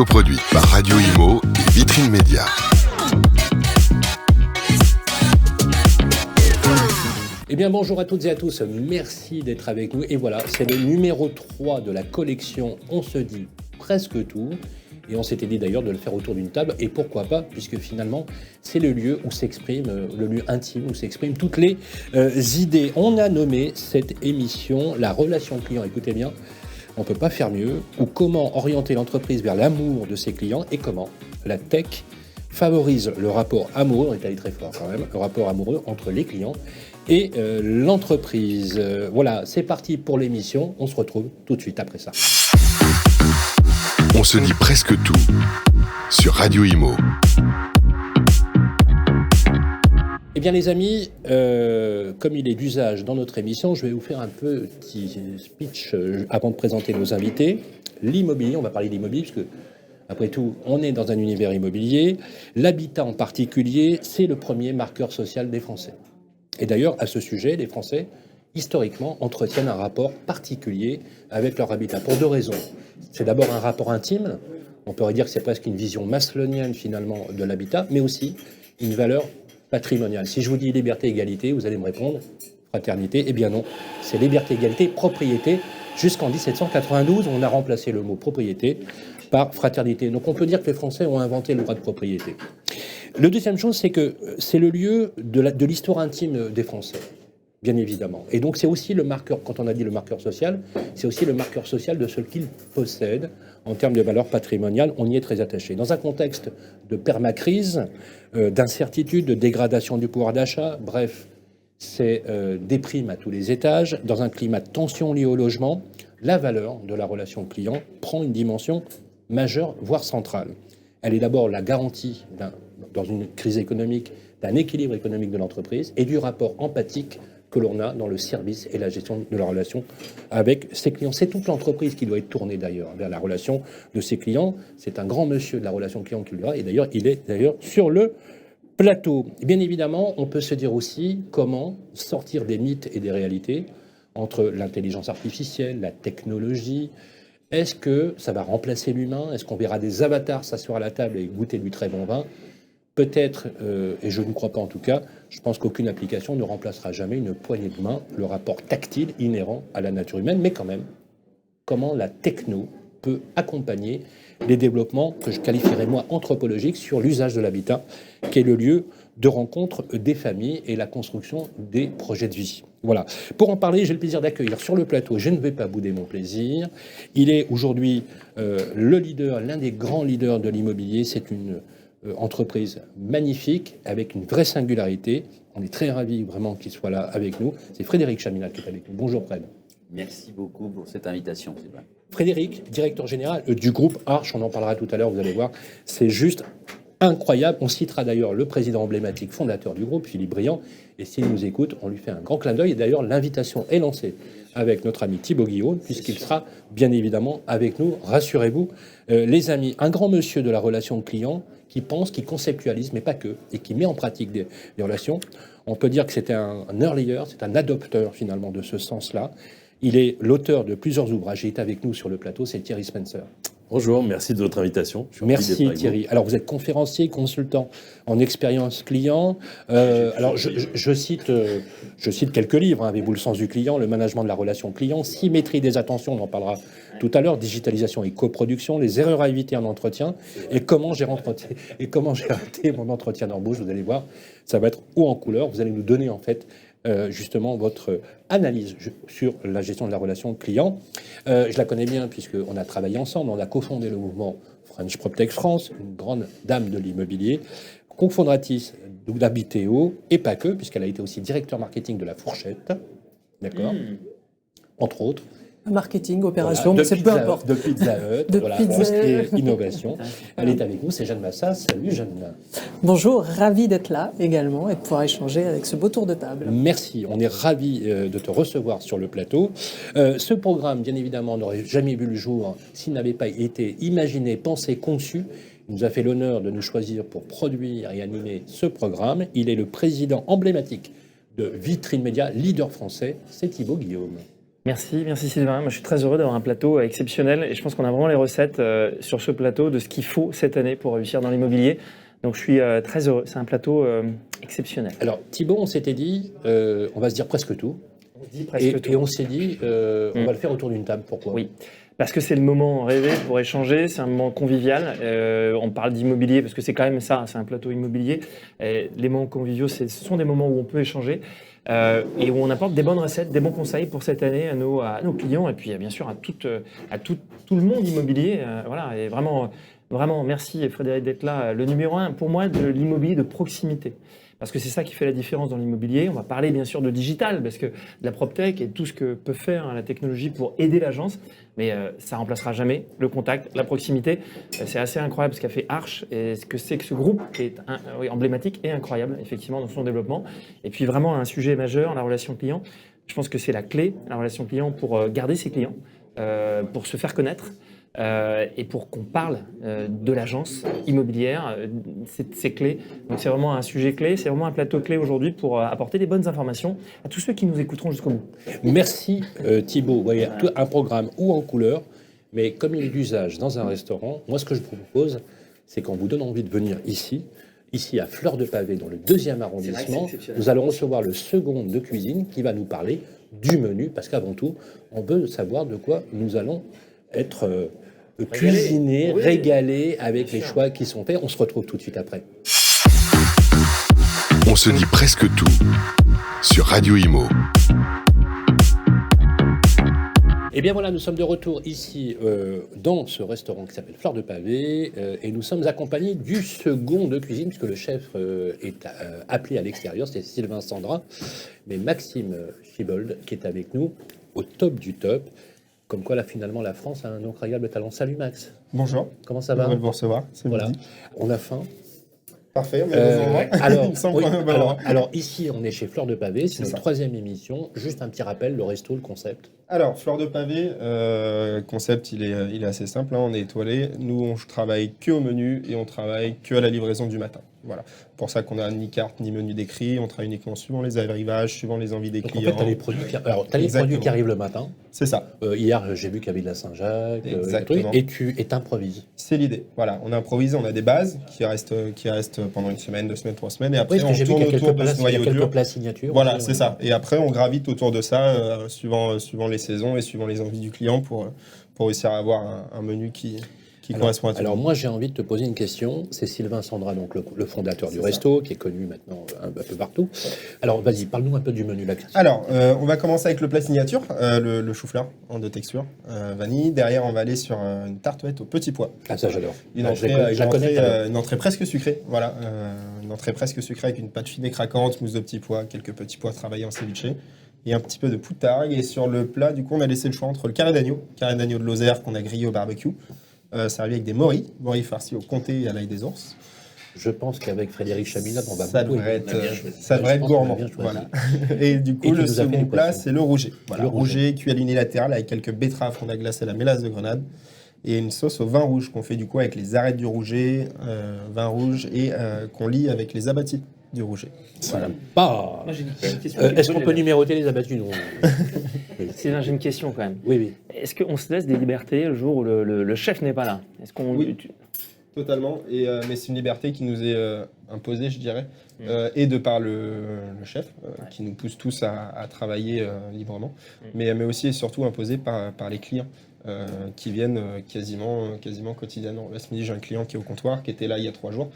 coproduite par Radio Imo et Vitrine Média. Eh bien bonjour à toutes et à tous, merci d'être avec nous. Et voilà, c'est le numéro 3 de la collection On se dit presque tout. Et on s'était dit d'ailleurs de le faire autour d'une table. Et pourquoi pas, puisque finalement, c'est le lieu où s'exprime, le lieu intime où s'expriment toutes les idées. On a nommé cette émission la relation client. Écoutez bien, on ne peut pas faire mieux. Ou comment orienter l'entreprise vers l'amour de ses clients et comment la tech favorise le rapport amoureux, on est allé très fort quand même, le rapport amoureux entre les clients et l'entreprise. Voilà, c'est parti pour l'émission. On se retrouve tout de suite après ça. On se dit presque tout sur Radio Imo. Eh bien les amis, comme il est d'usage dans notre émission, je vais vous faire un petit speech avant de présenter nos invités. L'immobilier, on va parler d'immobilier parce que après tout, on est dans un univers immobilier. L'habitat en particulier, c'est le premier marqueur social des Français. Et d'ailleurs, à ce sujet, les Français, historiquement, entretiennent un rapport particulier avec leur habitat, pour deux raisons. C'est d'abord un rapport intime, on pourrait dire que c'est presque une vision maslonienne finalement de l'habitat, mais aussi une valeur patrimoniale. Si je vous dis liberté, égalité, vous allez me répondre fraternité. Eh bien non, c'est liberté, égalité, propriété. Jusqu'en 1792, on a remplacé le mot propriété par fraternité. Donc on peut dire que les Français ont inventé le droit de propriété. Le deuxième chose, c'est que c'est le lieu de l'histoire intime des Français, bien évidemment. Et donc c'est aussi le marqueur, quand on a dit le marqueur social, c'est aussi le marqueur social de ce qu'ils possèdent en termes de valeur patrimoniale. On y est très attaché. Dans un contexte de permacrise, d'incertitude, de dégradation du pouvoir d'achat, bref, c'est des primes à tous les étages. Dans un climat de tension liée au logement, la valeur de la relation client prend une dimension majeure, voire centrale. Elle est d'abord la garantie, dans une crise économique, d'un équilibre économique de l'entreprise et du rapport empathique que l'on a dans le service et la gestion de la relation avec ses clients. C'est toute l'entreprise qui doit être tournée d'ailleurs vers la relation de ses clients. C'est un grand monsieur de la relation client qui le dira, et d'ailleurs il est d'ailleurs sur le plateau. Bien évidemment, on peut se dire aussi comment sortir des mythes et des réalités entre l'intelligence artificielle, la technologie. Est-ce que ça va remplacer l'humain? Est-ce qu'on verra des avatars s'asseoir à la table et goûter du très bon vin? Peut-être, et je ne crois pas en tout cas, je pense qu'aucune application ne remplacera jamais une poignée de main, le rapport tactile inhérent à la nature humaine, mais quand même, comment la techno peut accompagner les développements que je qualifierais moi anthropologiques sur l'usage de l'habitat, qui est le lieu de rencontre des familles et la construction des projets de vie. Voilà. Pour en parler, j'ai le plaisir d'accueillir sur le plateau, je ne vais pas bouder mon plaisir. Il est aujourd'hui le leader, l'un des grands leaders de l'immobilier. C'est une entreprise magnifique, avec une vraie singularité. On est très ravis vraiment qu'il soit là avec nous. C'est Frédéric Chaminade qui est avec nous. Bonjour Fred. Merci beaucoup pour cette invitation. Frédéric, directeur général du groupe Arche, on en parlera tout à l'heure, vous allez voir. C'est juste incroyable. On citera d'ailleurs le président emblématique fondateur du groupe, Philippe Briand. Et s'il nous écoute, on lui fait un grand clin d'œil. Et d'ailleurs, l'invitation est lancée avec notre ami Thibaut Guillaume, puisqu'il sera bien évidemment avec nous. Rassurez-vous, les amis, un grand monsieur de la relation client qui pense, qui conceptualise, mais pas que, et qui met en pratique des relations. On peut dire que c'était un earlier, c'est un adopteur finalement de ce sens-là. Il est l'auteur de plusieurs ouvrages. Il est avec nous sur le plateau, c'est Thierry Spencer. Bonjour, merci de votre invitation. Merci Thierry. Alors vous êtes conférencier, consultant en expérience client. Alors je cite quelques livres. Avez-vous le sens du client, le management de la relation client, symétrie des attentions, on en parlera tout à l'heure, digitalisation et coproduction, les erreurs à éviter en entretien et comment j'ai raté mon entretien d'embauche. Vous allez voir, ça va être haut en couleur. Vous allez nous donner en fait justement votre analyse sur la gestion de la relation client. Je la connais bien puisqu'on a travaillé ensemble, on a cofondé le mouvement French PropTech France, une grande dame de l'immobilier, cofondatrice d'Habiteo, et pas que, puisqu'elle a été aussi directeur marketing de La Fourchette, d'accord, entre autres. Marketing, opération, voilà, mais c'est peu importe. De Pizza Hut, voilà, tout ce qui est innovation. Elle est avec nous, c'est Jeanne Massas. Salut Jeanne. Bonjour, ravi d'être là également et de pouvoir échanger avec ce beau tour de table. Merci, on est ravis de te recevoir sur le plateau. Ce programme, bien évidemment, n'aurait jamais vu le jour s'il n'avait pas été imaginé, pensé, conçu. Il nous a fait l'honneur de nous choisir pour produire et animer ce programme. Il est le président emblématique de Vitrine Média, leader français, c'est Thibaut Guillaume. Merci Sylvain. Moi, je suis très heureux d'avoir un plateau exceptionnel et je pense qu'on a vraiment les recettes sur ce plateau de ce qu'il faut cette année pour réussir dans l'immobilier. Donc, je suis très heureux. C'est un plateau exceptionnel. Alors, Thibaut, on s'était dit, on va se dire presque tout. On se dit presque tout. Et on s'est dit, on va le faire autour d'une table. Pourquoi ? Oui. Parce que c'est le moment rêvé pour échanger, c'est un moment convivial. On parle d'immobilier parce que c'est quand même ça, c'est un plateau immobilier. Les moments conviviaux, ce sont des moments où on peut échanger et où on apporte des bonnes recettes, des bons conseils pour cette année à nos clients et puis bien sûr à tout le monde immobilier. Voilà, et vraiment, merci Frédéric d'être là. Le numéro 1 pour moi de l'immobilier de proximité. Parce que c'est ça qui fait la différence dans l'immobilier. On va parler bien sûr de digital, parce que de la PropTech et tout ce que peut faire la technologie pour aider l'agence, mais ça ne remplacera jamais le contact, la proximité. C'est assez incroyable ce qu'a fait Arch et ce que c'est que ce groupe qui est emblématique et incroyable, effectivement, dans son développement. Et puis vraiment un sujet majeur, la relation client. Je pense que c'est la clé, la relation client, pour garder ses clients, pour se faire connaître. Et pour qu'on parle de l'agence immobilière, c'est clé. Donc c'est vraiment un sujet clé, c'est vraiment un plateau clé aujourd'hui pour apporter des bonnes informations à tous ceux qui nous écouteront jusqu'au bout. Merci Thibaut. Vous voyez, un programme ou en couleur, mais comme il est d'usage dans un restaurant, moi ce que je vous propose, c'est qu'on vous donne envie de venir ici à Fleur de Pavé, dans le 2e arrondissement. Nous allons recevoir le second de cuisine qui va nous parler du menu, parce qu'avant tout, on veut savoir de quoi nous allons être cuisinés, régalés avec les choix qui sont faits. On se retrouve tout de suite après. On se dit presque tout sur Radio Imo. Et bien voilà, nous sommes de retour ici dans ce restaurant qui s'appelle Fleur de Pavé et nous sommes accompagnés du second de cuisine puisque le chef est appelé à l'extérieur, c'est Sylvain Sandra, mais Maxime Chibold qui est avec nous au top du top. Comme quoi, là, finalement, la France a un incroyable talent. Salut, Max. Bonjour. Comment ça va ? Heureux de vous recevoir. C'est voilà. midi. On a faim. Parfait, on est alors, ici, on est chez Fleur de Pavé. C'est notre 3e émission. Juste un petit rappel, le resto, le concept. Alors, Fleur de Pavé, concept, il est assez simple. Hein, on est étoilé. Nous, on travaille que au menu et on travaille que à la livraison du matin. Voilà. Pour ça qu'on n'a ni carte ni menu décrit. On travaille uniquement suivant les arrivages, suivant les envies des clients. En fait, tu as les produits qui arrivent le matin. C'est ça. Hier, j'ai vu qu'il y avait de la Saint-Jacques. Exactement. Et tu improvises. C'est l'idée. Voilà. On improvise, on a des bases qui restent pendant une semaine, 2 semaines, 3 semaines. Et après, on tourne autour de ce noyau dur. Quelques plats signatures. Voilà, c'est ça. Et après, on gravite autour de ça, suivant les saisons et suivant les envies du client pour réussir à avoir un menu qui correspond à tout. Alors moi j'ai envie de te poser une question. C'est Sylvain Sandra, donc le fondateur du resto, qui est connu maintenant un peu partout. Alors vas-y, parle-nous un peu du menu. Alors on va commencer avec le plat signature, le chou-fleur en 2 textures, vanille. Derrière on va aller sur une tartelette aux petits pois. Ah ça j'adore. Une entrée presque sucrée. Voilà, une entrée presque sucrée avec une pâte fine et craquante, mousse de petits pois, quelques petits pois travaillés en ceviche. Et un petit peu de poutargue. Et sur le plat, du coup, on a laissé le choix entre le carré d'agneau de Lozère qu'on a grillé au barbecue, servi avec des moris farcis au comté et à l'ail des ours. Je pense qu'avec Frédéric Chaminade, on va ça devrait être gourmand. Voilà. Et du coup, le second plat, c'est le rouget. Voilà, le rouget cuit à l'unilatéral avec quelques betteraves qu'on a glacées à la mélasse de grenade et une sauce au vin rouge qu'on fait du coup avec les arêtes du rouget, vin rouge et qu'on lie avec les abattis du rouget. Voilà. Pas. Est-ce qu'on peut numéroter les abattus? Sylvain, j'ai une question quand même. Oui. Est-ce qu'on se laisse des libertés le jour où le chef n'est pas là? Est-ce qu'on... Oui, totalement. Mais c'est une liberté qui nous est imposée, je dirais, et de par le chef, qui nous pousse tous à travailler librement, mais aussi et surtout imposée par les clients. Qui viennent quasiment quotidiennement. Là, ce midi, j'ai un client qui est au comptoir, qui était là il y a 3 jours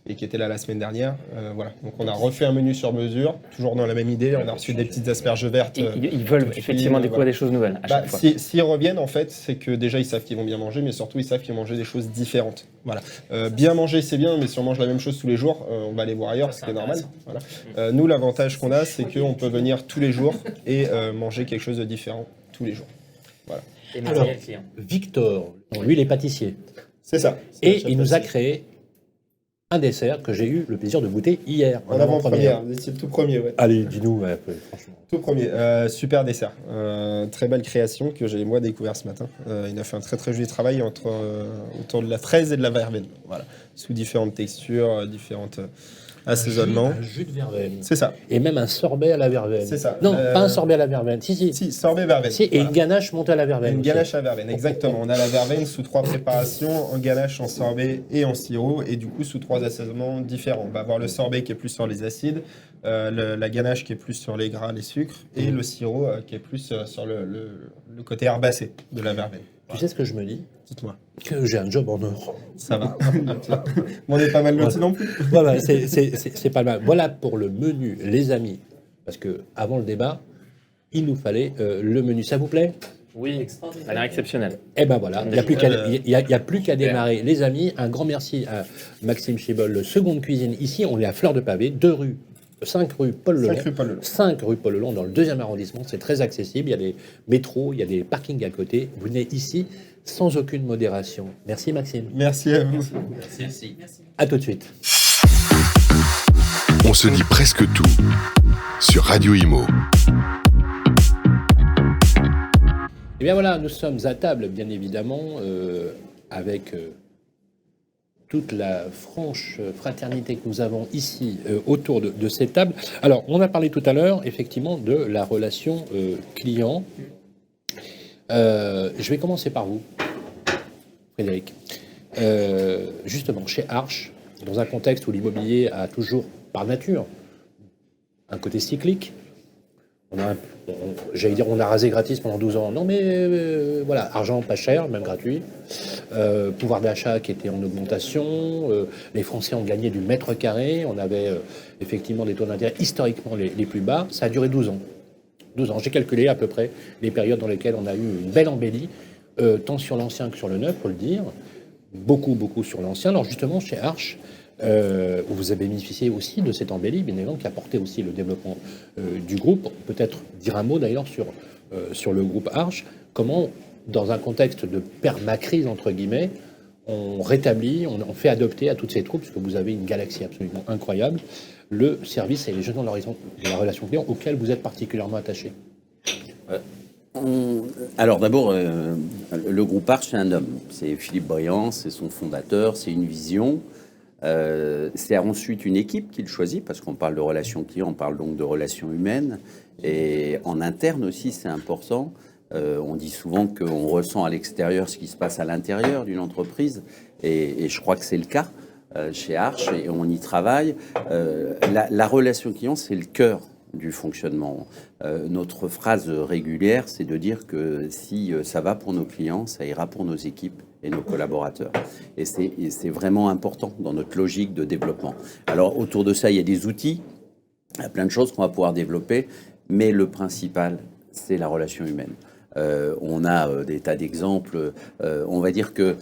et qui était là la semaine dernière. Voilà. Donc, on a refait un menu sur mesure, toujours dans la même idée. On a reçu des petites asperges vertes. Ils veulent effectivement découvrir des choses nouvelles à chaque fois. S'ils reviennent, en fait, c'est que déjà, ils savent qu'ils vont bien manger, mais surtout, ils savent qu'ils vont manger des choses différentes. Voilà. Bien manger, c'est bien, mais si on mange la même chose tous les jours, on va aller voir ailleurs, ce qui est normal. Voilà. Nous, l'avantage qu'on a, c'est qu'on peut venir tous les jours et manger quelque chose de différent tous les jours. Voilà. Alors, Victor, lui, il est pâtissier. C'est ça. Et il nous a créé un dessert que j'ai eu le plaisir de goûter hier. En avant-première, vous étiez le tout premier, ouais. Allez, dis-nous, franchement. Tout premier, super dessert. Très belle création que j'ai moi découvert ce matin. Il a fait un très très joli travail autour de la fraise et de la verveine. Voilà. Sous différentes textures, différentes assaisonnement. Un jus de verveine. C'est ça. Et même un sorbet à la verveine. C'est ça. Non, pas un sorbet à la verveine. Si. Si, sorbet verveine. Si, et Voilà. une ganache montée à la verveine. Une aussi. ganache à verveine, exactement. On a la verveine sous 3 préparations, en ganache, en sorbet et en sirop, et du coup sous 3 assaisonnements différents. On va avoir le sorbet qui est plus sur les acides, la ganache qui est plus sur les gras, les sucres, et le sirop qui est plus sur le côté herbacé de la verveine. Tu sais ce que je me dis? Dites-moi. Que j'ai un job en or. Ça va. On est pas mal lotis non plus. Voilà, c'est pas mal. Voilà pour le menu, les amis. Parce que avant le débat, il nous fallait le menu. Ça vous plaît? Oui, ça a l'air exceptionnel. Eh ben voilà, il n'y a plus qu'à démarrer. Les amis, un grand merci à Maxime Chibol, le Seconde Cuisine. Ici, on est à Fleur de Pavé, 5 rue Paul Lelon. 5 rue Paul Lelon, dans le 2e arrondissement. C'est très accessible. Il y a des métros, il y a des parkings à côté. Vous venez ici sans aucune modération. Merci Maxime. Merci à vous. Merci. À tout de suite. On se dit presque tout sur Radio Imo. Eh bien voilà, nous sommes à table, bien évidemment, avec toute la franche fraternité que nous avons ici autour de cette table. Alors, on a parlé tout à l'heure, effectivement, de la relation client. Je vais commencer par vous, Frédéric. Justement, chez Arche, dans un contexte où l'immobilier a toujours, par nature, un côté cyclique, on a rasé gratis pendant 12 ans. Non, mais voilà, argent pas cher, même gratuit. Pouvoir d'achat qui était en augmentation. Les Français ont gagné du mètre carré. On avait effectivement des taux d'intérêt historiquement les plus bas. Ça a duré 12 ans. 12 ans. J'ai calculé à peu près les périodes dans lesquelles on a eu une belle embellie, tant sur l'ancien que sur le neuf, faut le dire. Beaucoup sur l'ancien. Alors justement, chez Arche, vous avez bénéficié aussi de cette embellie, bien évidemment, qui a porté aussi le développement du groupe. Peut-être dire un mot d'ailleurs sur le groupe Arche. Comment, dans un contexte de permacrise, entre guillemets, on rétablit, on fait adopter à toutes ces troupes, parce que vous avez une galaxie absolument incroyable, le service et les jetons de la relation client auquel vous êtes particulièrement attaché. Alors d'abord, le groupe Arche, c'est un homme. C'est Philippe Briand, c'est son fondateur, c'est une vision. C'est ensuite une équipe qu'il choisit, parce qu'on parle de relations clients, on parle donc de relations humaines. Et en interne aussi, c'est important. On dit souvent qu'on ressent à l'extérieur ce qui se passe à l'intérieur d'une entreprise. Et je crois que c'est le cas chez Arche, et on y travaille. La relation client, c'est le cœur du fonctionnement. Notre phrase régulière, c'est de dire que si ça va pour nos clients, ça ira pour nos équipes et nos collaborateurs. Et c'est vraiment important dans notre logique de développement. Alors, autour de ça, il y a des outils, il y a plein de choses qu'on va pouvoir développer, mais le principal, c'est la relation humaine. On a des tas d'exemples. On va dire que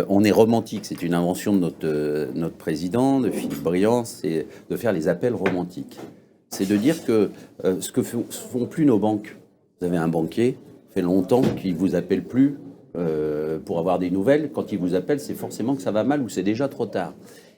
on est romantique. C'est une invention de notre président, de Philippe Briand, c'est de faire les appels romantiques. C'est de dire que ce que font plus nos banques. Vous avez un banquier, ça fait longtemps qu'il vous appelle plus pour avoir des nouvelles. Quand il vous appelle, c'est forcément que ça va mal ou c'est déjà trop tard.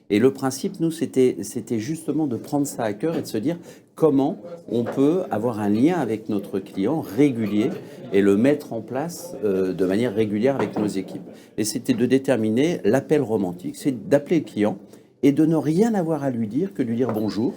Et le principe, nous, c'était justement de prendre ça à cœur et de se dire comment on peut avoir un lien avec notre client régulier et le mettre en place de manière régulière avec nos équipes. Et c'était de déterminer l'appel romantique. C'est d'appeler le client et de ne rien avoir à lui dire que de lui dire bonjour,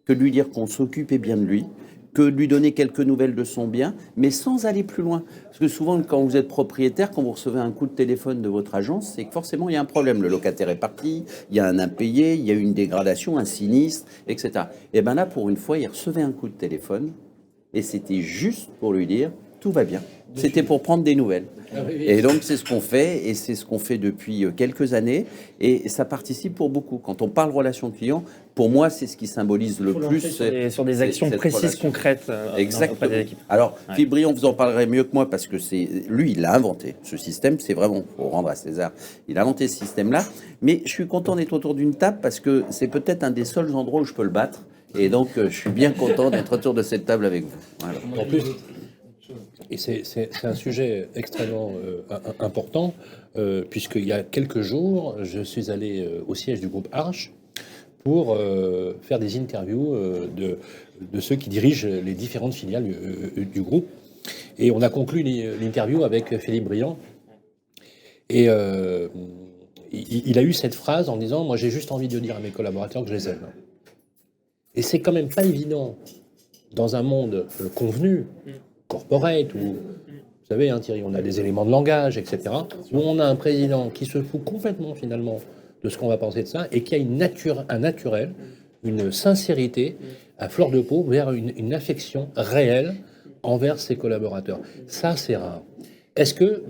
que de lui dire qu'on s'occupait bien de lui, que de lui donner quelques nouvelles de son bien, mais sans aller plus loin. Parce que souvent, quand vous êtes propriétaire, quand vous recevez un coup de téléphone de votre agence, c'est que forcément, il y a un problème. Le locataire est parti, il y a un impayé, il y a une dégradation, un sinistre, etc. Et bien là, pour une fois, il recevait un coup de téléphone, et c'était juste pour lui dire, tout va bien. C'était pour prendre des nouvelles. Et donc, c'est ce qu'on fait, et c'est ce qu'on fait depuis quelques années, et ça participe pour beaucoup. Quand on parle relation client, pour moi, c'est ce qui symbolise le plus. Sur des actions précises, relation. Concrètes. Exactement. Des équipes. Alors, Philippe Briand, vous en parlerez mieux que moi, parce que lui, il l'a inventé. Ce système, c'est vraiment, pour rendre à César, il a inventé ce système-là. Mais je suis content d'être autour d'une table, parce que c'est peut-être un des seuls endroits où je peux le battre. Et donc, je suis bien content d'être autour de cette table avec vous. Voilà. En plus, et c'est un sujet extrêmement important, puisqu'il y a quelques jours, je suis allé au siège du groupe Arche pour faire des interviews de ceux qui dirigent les différentes filiales du groupe. Et on a conclu l'interview avec Philippe Briand. Et il a eu cette phrase en disant « Moi, j'ai juste envie de dire à mes collaborateurs que je les aime. » Et c'est quand même pas évident dans un monde convenu, corporate, où, vous savez, hein, Thierry, on a des éléments de langage, etc., où on a un président qui se fout complètement, finalement, de ce qu'on va penser de ça, et qui a un naturel, une sincérité à fleur de peau vers une affection réelle envers ses collaborateurs. Ça, c'est rare. Est-ce que,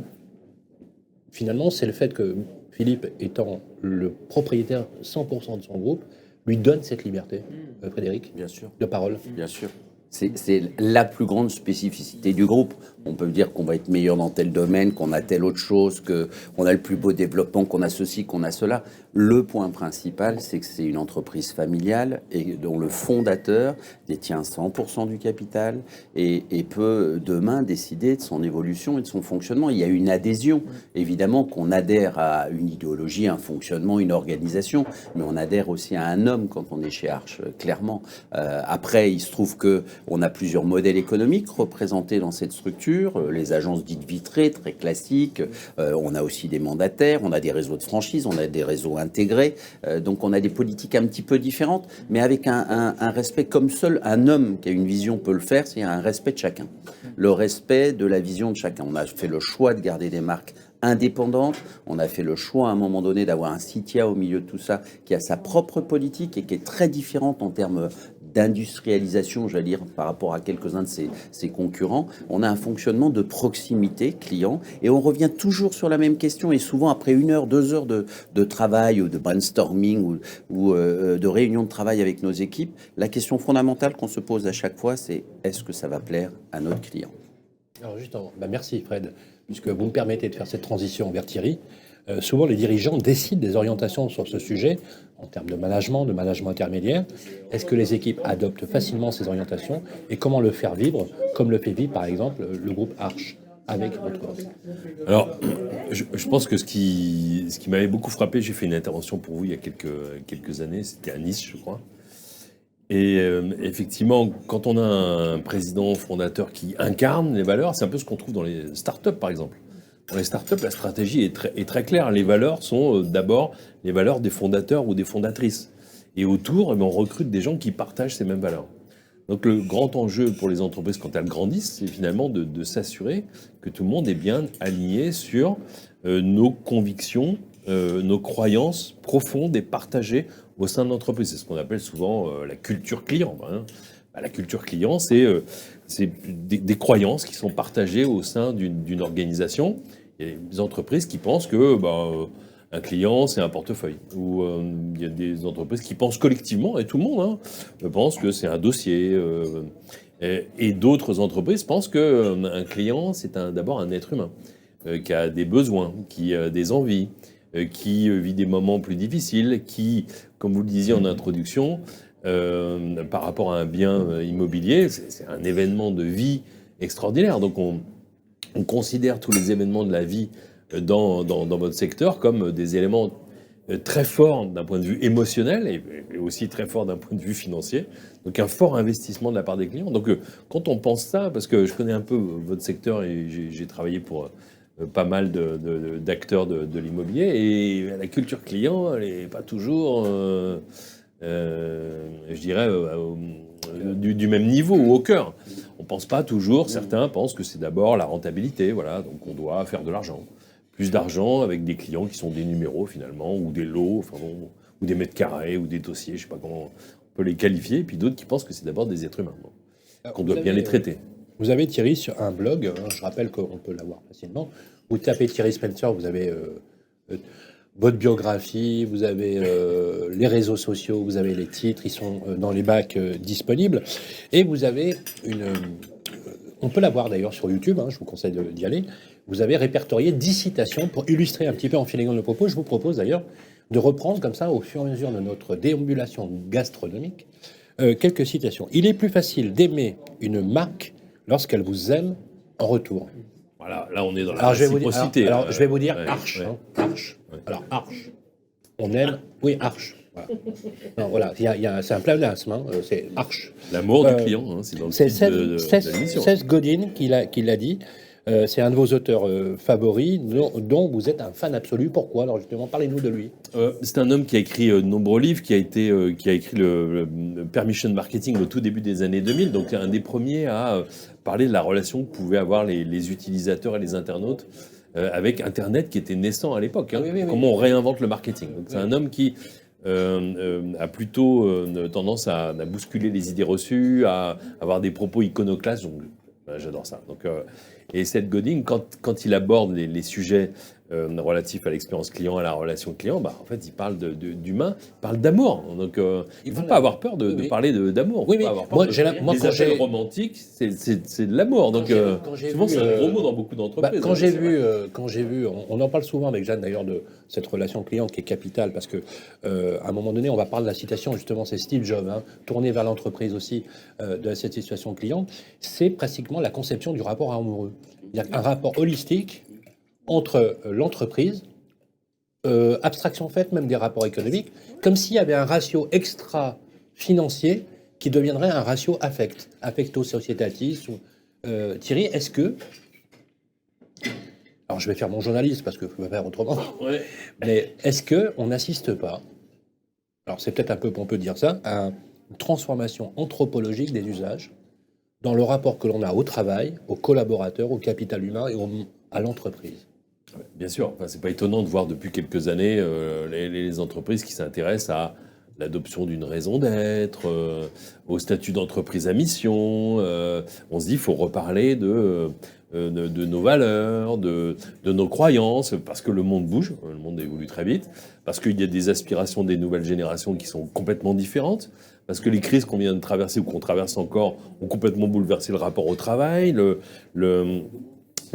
finalement, c'est le fait que Philippe, étant le propriétaire 100% de son groupe, lui donne cette liberté, Frédéric, Bien sûr. de parole? Bien sûr. C'est la plus grande spécificité du groupe. On peut dire qu'on va être meilleur dans tel domaine, qu'on a telle autre chose, qu'on a le plus beau développement, qu'on a ceci, qu'on a cela. Le point principal, c'est que c'est une entreprise familiale et dont le fondateur détient 100% du capital et peut demain décider de son évolution et de son fonctionnement. Il y a une adhésion, évidemment qu'on adhère à une idéologie, un fonctionnement, une organisation, mais on adhère aussi à un homme quand on est chez Arche, clairement. Après, il se trouve que on a plusieurs modèles économiques représentés dans cette structure, les agences dites vitrées, très classiques, on a aussi des mandataires, on a des réseaux de franchise, on a des réseaux intégrés, donc on a des politiques un petit peu différentes, mais avec un respect comme seul un homme qui a une vision peut le faire, c'est un respect de chacun, le respect de la vision de chacun. On a fait le choix de garder des marques indépendante. On a fait le choix à un moment donné d'avoir un CTIA au milieu de tout ça qui a sa propre politique et qui est très différente en termes d'industrialisation, j'allais dire, par rapport à quelques-uns de ses concurrents. On a un fonctionnement de proximité client et on revient toujours sur la même question et souvent après 1 heure, 2 heures de travail ou de brainstorming ou de réunion de travail avec nos équipes, la question fondamentale qu'on se pose à chaque fois, c'est est-ce que ça va plaire à notre client? Alors justement, merci Fred, puisque vous me permettez de faire cette transition vers Thierry. Souvent, les dirigeants décident des orientations sur ce sujet, en termes de management intermédiaire. Est-ce que les équipes adoptent facilement ces orientations et comment le faire vivre, comme le fait vivre par exemple le groupe Arche avec votre groupe? Alors, je pense que ce qui m'avait beaucoup frappé, j'ai fait une intervention pour vous il y a quelques années, c'était à Nice, je crois. Et effectivement, quand on a un président fondateur qui incarne les valeurs, c'est un peu ce qu'on trouve dans les startups, par exemple. Dans les startups, la stratégie est très claire. Les valeurs sont d'abord les valeurs des fondateurs ou des fondatrices. Et autour, on recrute des gens qui partagent ces mêmes valeurs. Donc le grand enjeu pour les entreprises quand elles grandissent, c'est finalement de s'assurer que tout le monde est bien aligné sur nos convictions, nos croyances profondes et partagées au sein de l'entreprise. C'est ce qu'on appelle souvent la culture client. Hein. La culture client, c'est des croyances qui sont partagées au sein d'une organisation. Il y a des entreprises qui pensent que un client, c'est un portefeuille. Ou il y a des entreprises qui pensent collectivement, et tout le monde pense que c'est un dossier. Et d'autres entreprises pensent qu'un client, c'est d'abord un être humain, qui a des besoins, qui a des envies, qui vit des moments plus difficiles, qui, comme vous le disiez en introduction, par rapport à un bien immobilier, c'est un événement de vie extraordinaire. Donc on considère tous les événements de la vie dans votre secteur comme des éléments très forts d'un point de vue émotionnel et aussi très forts d'un point de vue financier. Donc un fort investissement de la part des clients. Donc quand on pense ça, parce que je connais un peu votre secteur et j'ai travaillé pour pas mal d'acteurs de l'immobilier, et la culture client, elle n'est pas toujours, je dirais, du même niveau ou au cœur. On pense pas toujours, certains pensent que c'est d'abord la rentabilité, voilà, donc on doit faire de l'argent. Plus d'argent avec des clients qui sont des numéros finalement, ou des lots, enfin bon, ou des mètres carrés, ou des dossiers, je sais pas comment on peut les qualifier, et puis d'autres qui pensent que c'est d'abord des êtres humains, qu'on doit bien les traiter. Vous avez Thierry sur un blog, je rappelle qu'on peut l'avoir facilement. Vous tapez Thierry Spencer, vous avez votre biographie, vous avez les réseaux sociaux, vous avez les titres, ils sont dans les bacs disponibles. Et vous avez on peut la voir d'ailleurs sur YouTube, je vous conseille d'y aller. Vous avez répertorié 10 citations pour illustrer un petit peu en filigrane le propos. Je vous propose d'ailleurs de reprendre comme ça, au fur et à mesure de notre déambulation gastronomique, quelques citations. Il est plus facile d'aimer une marque lorsqu'elle vous aime en retour. Voilà, là on est dans la réciprocité. Alors, je vais vous dire Arche. Arche. Ouais. Alors Arche. On aime. Oui, Arche. Voilà. Non, voilà. C'est un pléonasme. C'est Arche. L'amour du client, c'est dans le titre de l'émission. Seth Godin qui l'a dit. C'est un de vos auteurs favoris, dont vous êtes un fan absolu. Pourquoi? Alors justement, parlez-nous de lui. C'est un homme qui a écrit de nombreux livres, qui a écrit le Permission Marketing au tout début des années 2000, donc un des premiers à parler de la relation que pouvaient avoir les utilisateurs et les internautes avec Internet qui était naissant à l'époque. Hein. Oui. Comment on réinvente le marketing. Donc, c'est un homme qui a plutôt tendance à bousculer les idées reçues, à avoir des propos iconoclastes. Donc, j'adore ça. Donc, et Seth Godin, quand il aborde les sujets relatifs à l'expérience client, à la relation client, en fait, il parle d'humain, il parle d'amour. Donc, il ne faut pas avoir peur de parler d'amour. Oui, mais moi, les appels romantiques, c'est de l'amour. Donc, souvent, c'est un gros mot dans beaucoup d'entreprises. Quand j'ai vu, on en parle souvent avec Jeanne d'ailleurs de cette relation client qui est capitale, parce que à un moment donné, on va parler de la citation, justement, c'est Steve Jobs, tourné vers l'entreprise aussi, de cette situation client. C'est pratiquement la conception du rapport amoureux. Il y a un rapport holistique entre l'entreprise, abstraction faite même des rapports économiques, comme s'il y avait un ratio extra-financier qui deviendrait un ratio affecto-sociétatis. Thierry, est-ce que... Alors je vais faire mon journaliste parce que je peux pas faire autrement, mais est-ce qu'on n'assiste pas, alors c'est peut-être un peu pompeux de dire ça, à une transformation anthropologique des usages dans le rapport que l'on a au travail, aux collaborateurs, au capital humain et à l'entreprise? Bien sûr, c'est pas étonnant de voir depuis quelques années les entreprises qui s'intéressent à l'adoption d'une raison d'être, au statut d'entreprise à mission. On se dit, il faut reparler de nos valeurs, de nos croyances, parce que le monde bouge, le monde évolue très vite, parce qu'il y a des aspirations des nouvelles générations qui sont complètement différentes, parce que les crises qu'on vient de traverser ou qu'on traverse encore ont complètement bouleversé le rapport au travail,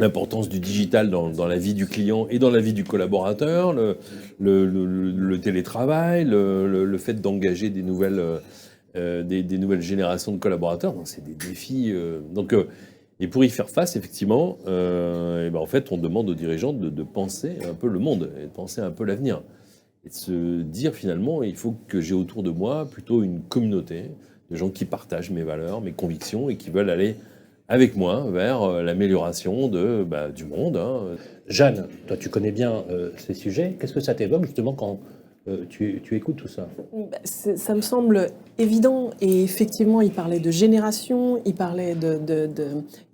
l'importance du digital dans la vie du client et dans la vie du collaborateur, le télétravail, le fait d'engager des nouvelles générations de collaborateurs. C'est des défis. Et pour y faire face, effectivement, en fait, on demande aux dirigeants de penser un peu le monde et de penser un peu l'avenir. Et de se dire, finalement, il faut que j'ai autour de moi plutôt une communauté de gens qui partagent mes valeurs, mes convictions et qui veulent aller avec moi vers l'amélioration du monde. Jeanne, toi tu connais bien ces sujets. Qu'est-ce que ça t'évoque justement quand tu écoutes tout ça? Ça me semble évident, et effectivement il parlait de génération, il parlait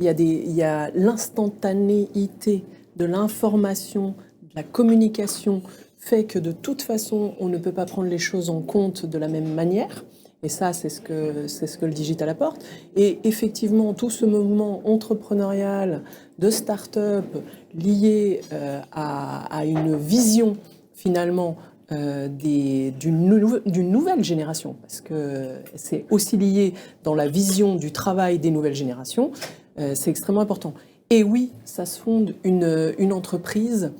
il y a l'instantanéité de l'information, de la communication fait que de toute façon on ne peut pas prendre les choses en compte de la même manière. Et ça, c'est ce que le digital apporte. Et effectivement, tout ce mouvement entrepreneurial de start-up lié à une vision, finalement, d'une nouvelle génération, parce que c'est aussi lié dans la vision du travail des nouvelles générations, c'est extrêmement important. Et oui, ça se fonde une entreprise,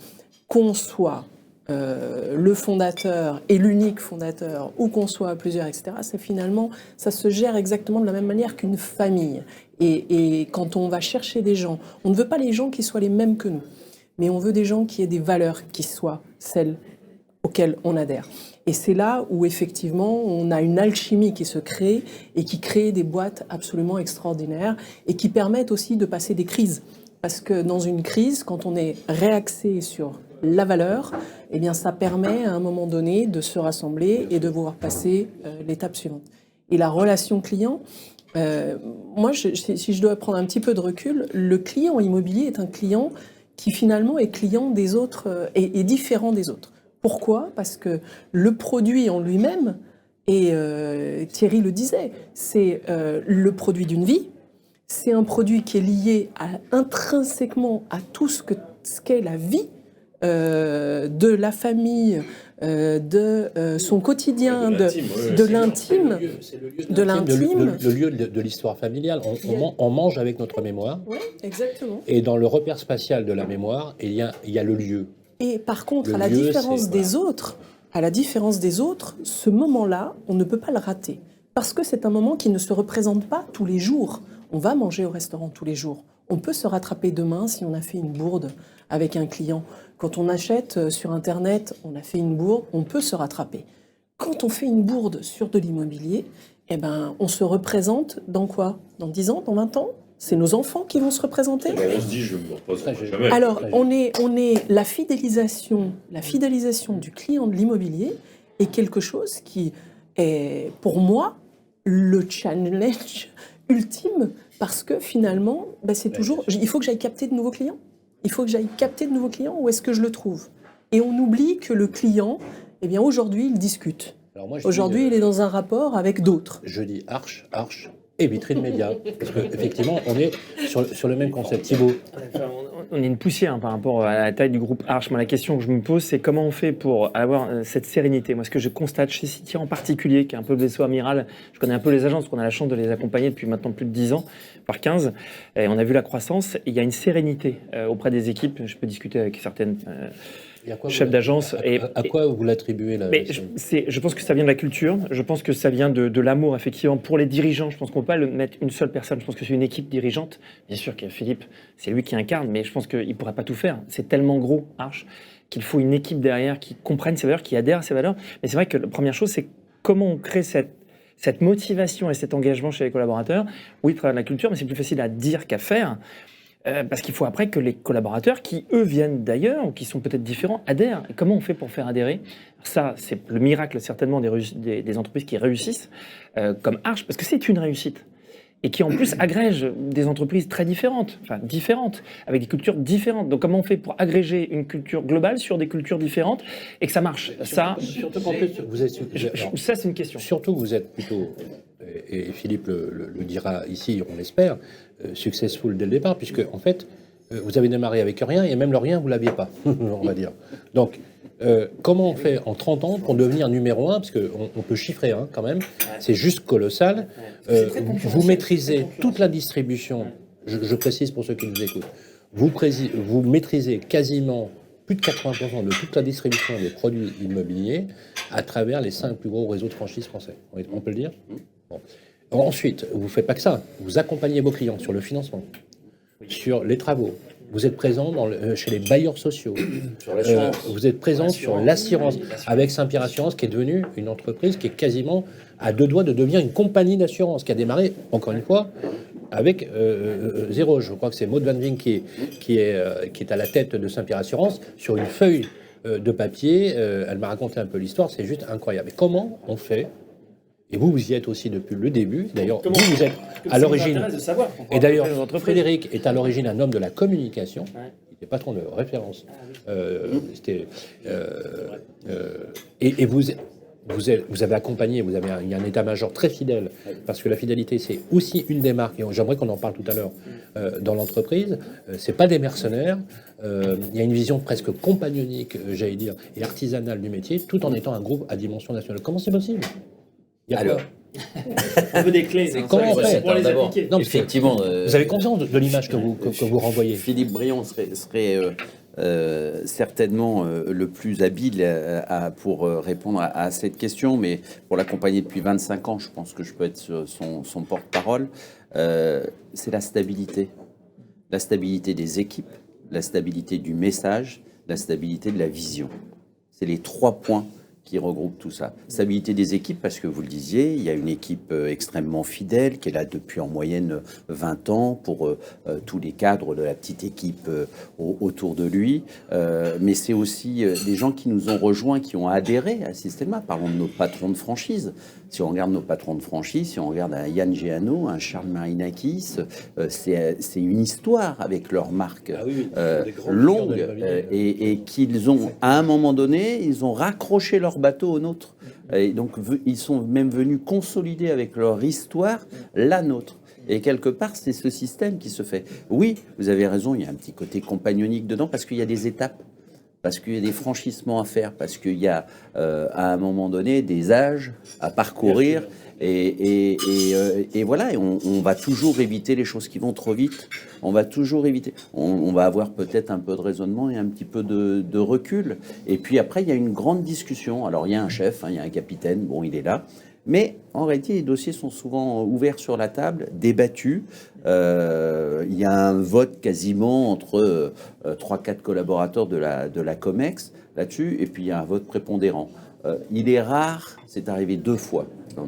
qu'on soit le fondateur et l'unique fondateur, ou qu'on soit à plusieurs, etc., c'est finalement, ça se gère exactement de la même manière qu'une famille. Et quand on va chercher des gens, on ne veut pas les gens qui soient les mêmes que nous, mais on veut des gens qui aient des valeurs qui soient celles auxquelles on adhère. Et c'est là où, effectivement, on a une alchimie qui se crée et qui crée des boîtes absolument extraordinaires et qui permettent aussi de passer des crises. Parce que dans une crise, quand on est réaxé sur la valeur, eh bien, ça permet à un moment donné de se rassembler et de pouvoir passer l'étape suivante. Et la relation client, moi, si je dois prendre un petit peu de recul, le client immobilier est un client qui finalement est client des autres et différent des autres. Pourquoi? Parce que le produit en lui-même, et Thierry le disait, c'est le produit d'une vie, c'est un produit qui est lié intrinsèquement à tout ce qu'est la vie, de la famille, de son quotidien, de l'intime, le lieu de l'histoire familiale. On mange avec notre mémoire. Oui, exactement. Et dans le repère spatial de la mémoire, il y a le lieu. Et par contre, à la différence des autres, ce moment-là, on ne peut pas le rater. Parce que c'est un moment qui ne se représente pas tous les jours. On va manger au restaurant tous les jours. On peut se rattraper demain si on a fait une bourde avec un client. Quand on achète sur Internet, on a fait une bourde, on peut se rattraper. Quand on fait une bourde sur de l'immobilier, eh ben, on se représente dans quoi? Dans 10 ans, dans 20 ans? C'est nos enfants qui vont se représenter. On se dit, je ne me reposerai jamais. Alors, on est la fidélisation du client de l'immobilier est quelque chose qui est, pour moi, le challenge ultime, parce que finalement, c'est toujours, il faut que j'aille capter de nouveaux clients. Il faut que j'aille capter de nouveaux clients. Où est-ce que je le trouve? Et on oublie que le client, eh bien, aujourd'hui, il discute. Aujourd'hui, il est dans un rapport avec d'autres. Je dis Arche et vitrine média. Parce qu'effectivement, on est sur le même concept. Thibaut. On est une poussière par rapport à la taille du groupe Arche. Moi, la question que je me pose, c'est comment on fait pour avoir cette sérénité. Moi, ce que je constate chez City en particulier, qui est un peu le vaisseau amiral, je connais un peu les agences, parce qu'on a la chance de les accompagner depuis maintenant plus de 10 ans, par 15, et on a vu la croissance. Et il y a une sérénité auprès des équipes. Je peux discuter avec certaines chefs d'agence. À quoi vous l'attribuez là? Je pense que ça vient de la culture. Je pense que ça vient de l'amour, effectivement, pour les dirigeants. Je pense qu'on ne peut pas le mettre une seule personne. Je pense que c'est une équipe dirigeante. Bien sûr que Philippe, c'est lui qui incarne, mais je pense qu'il ne pourrait pas tout faire. C'est tellement gros, Arche, qu'il faut une équipe derrière qui comprenne ses valeurs, qui adhère à ses valeurs. Mais c'est vrai que la première chose, c'est comment on crée cette motivation et cet engagement chez les collaborateurs. Oui, travers de la culture, mais c'est plus facile à dire qu'à faire. Parce qu'il faut après que les collaborateurs qui, eux, viennent d'ailleurs ou qui sont peut-être différents, adhèrent. Et comment on fait pour faire adhérer? Ça, c'est le miracle certainement des entreprises qui réussissent, comme Arche, parce que c'est une réussite. Et qui en plus agrège des entreprises très différentes, avec des cultures différentes. Donc comment on fait pour agréger une culture globale sur des cultures différentes et que ça marche? Surtout qu'en plus, vous êtes... Ça, c'est une question. Surtout, vous êtes plutôt, et Philippe le dira ici, on l'espère, successful dès le départ, puisque en fait, vous avez démarré avec rien, et même le rien, vous ne l'aviez pas, on va dire. Donc, comment on fait en 30 ans pour devenir numéro 1, parce qu'on peut chiffrer quand même, c'est juste colossal. Vous maîtrisez toute la distribution, je précise pour ceux qui nous écoutent, vous maîtrisez quasiment plus de 80% de toute la distribution des produits immobiliers à travers les 5 plus gros réseaux de franchise français. On peut le dire? Bon. Ensuite, vous ne faites pas que ça. Vous accompagnez vos clients sur le financement, sur les travaux. Vous êtes présent chez les bailleurs sociaux. Vous êtes présent sur l'assurance, avec Saint-Pierre Assurance, qui est devenue une entreprise qui est quasiment à 2 doigts de devenir une compagnie d'assurance, qui a démarré, encore une fois, avec zéro. Je crois que c'est Maud Van Vink qui est à la tête de Saint-Pierre Assurance, sur une feuille de papier. Elle m'a raconté un peu l'histoire, c'est juste incroyable. Et comment on fait? Et vous y êtes aussi depuis le début. D'ailleurs, vous êtes à l'origine. Et d'ailleurs, Frédéric est à l'origine un homme de la communication. Il était patron de référence. Et vous avez accompagné, il y a un état-major très fidèle, parce que la fidélité, c'est aussi une des marques, et j'aimerais qu'on en parle tout à l'heure, dans l'entreprise. C'est pas des mercenaires. Il y a une vision presque compagnonique, j'allais dire, et artisanale du métier, tout en étant un groupe à dimension nationale. Comment c'est possible? Alors, on veut des clés. Comment on fait pour les appliquer? Non, effectivement, vous avez conscience de l'image que vous renvoyez? Philippe Briand serait certainement le plus habile pour répondre à cette question, mais pour l'accompagner depuis 25 ans, je pense que je peux être son porte-parole. C'est la stabilité des équipes, la stabilité du message, la stabilité de la vision. C'est les 3 points qui regroupe tout ça. Stabilité des équipes, parce que vous le disiez, il y a une équipe extrêmement fidèle qui est là depuis en moyenne 20 ans pour tous les cadres de la petite équipe autour de lui. Mais c'est aussi des gens qui nous ont rejoints, qui ont adhéré à ce système-là. Parlons de nos patrons de franchise. Si on regarde nos patrons de franchise, si on regarde un Yann Géano, un Charles Marinakis, c'est une histoire avec leur marque longue et qu'ils ont, à un moment donné, ils ont raccroché leur bateau au nôtre. Et donc, ils sont même venus consolider avec leur histoire la nôtre. Et quelque part, c'est ce système qui se fait. Oui, vous avez raison, il y a un petit côté compagnonique dedans, parce qu'il y a des étapes, parce qu'il y a des franchissements à faire, parce qu'il y a, à un moment donné, des âges à parcourir. Et voilà, et on va toujours éviter les choses qui vont trop vite. On va toujours éviter. On va avoir peut-être un peu de raisonnement et un petit peu de recul. Et puis après, il y a une grande discussion. Alors, il y a un chef, il y a un capitaine, bon, il est là. Mais en réalité, les dossiers sont souvent ouverts sur la table, débattus. Il y a un vote quasiment entre 3-4 collaborateurs de la COMEX là-dessus. Et puis, il y a un vote prépondérant. Il est rare, c'est arrivé 2 fois dans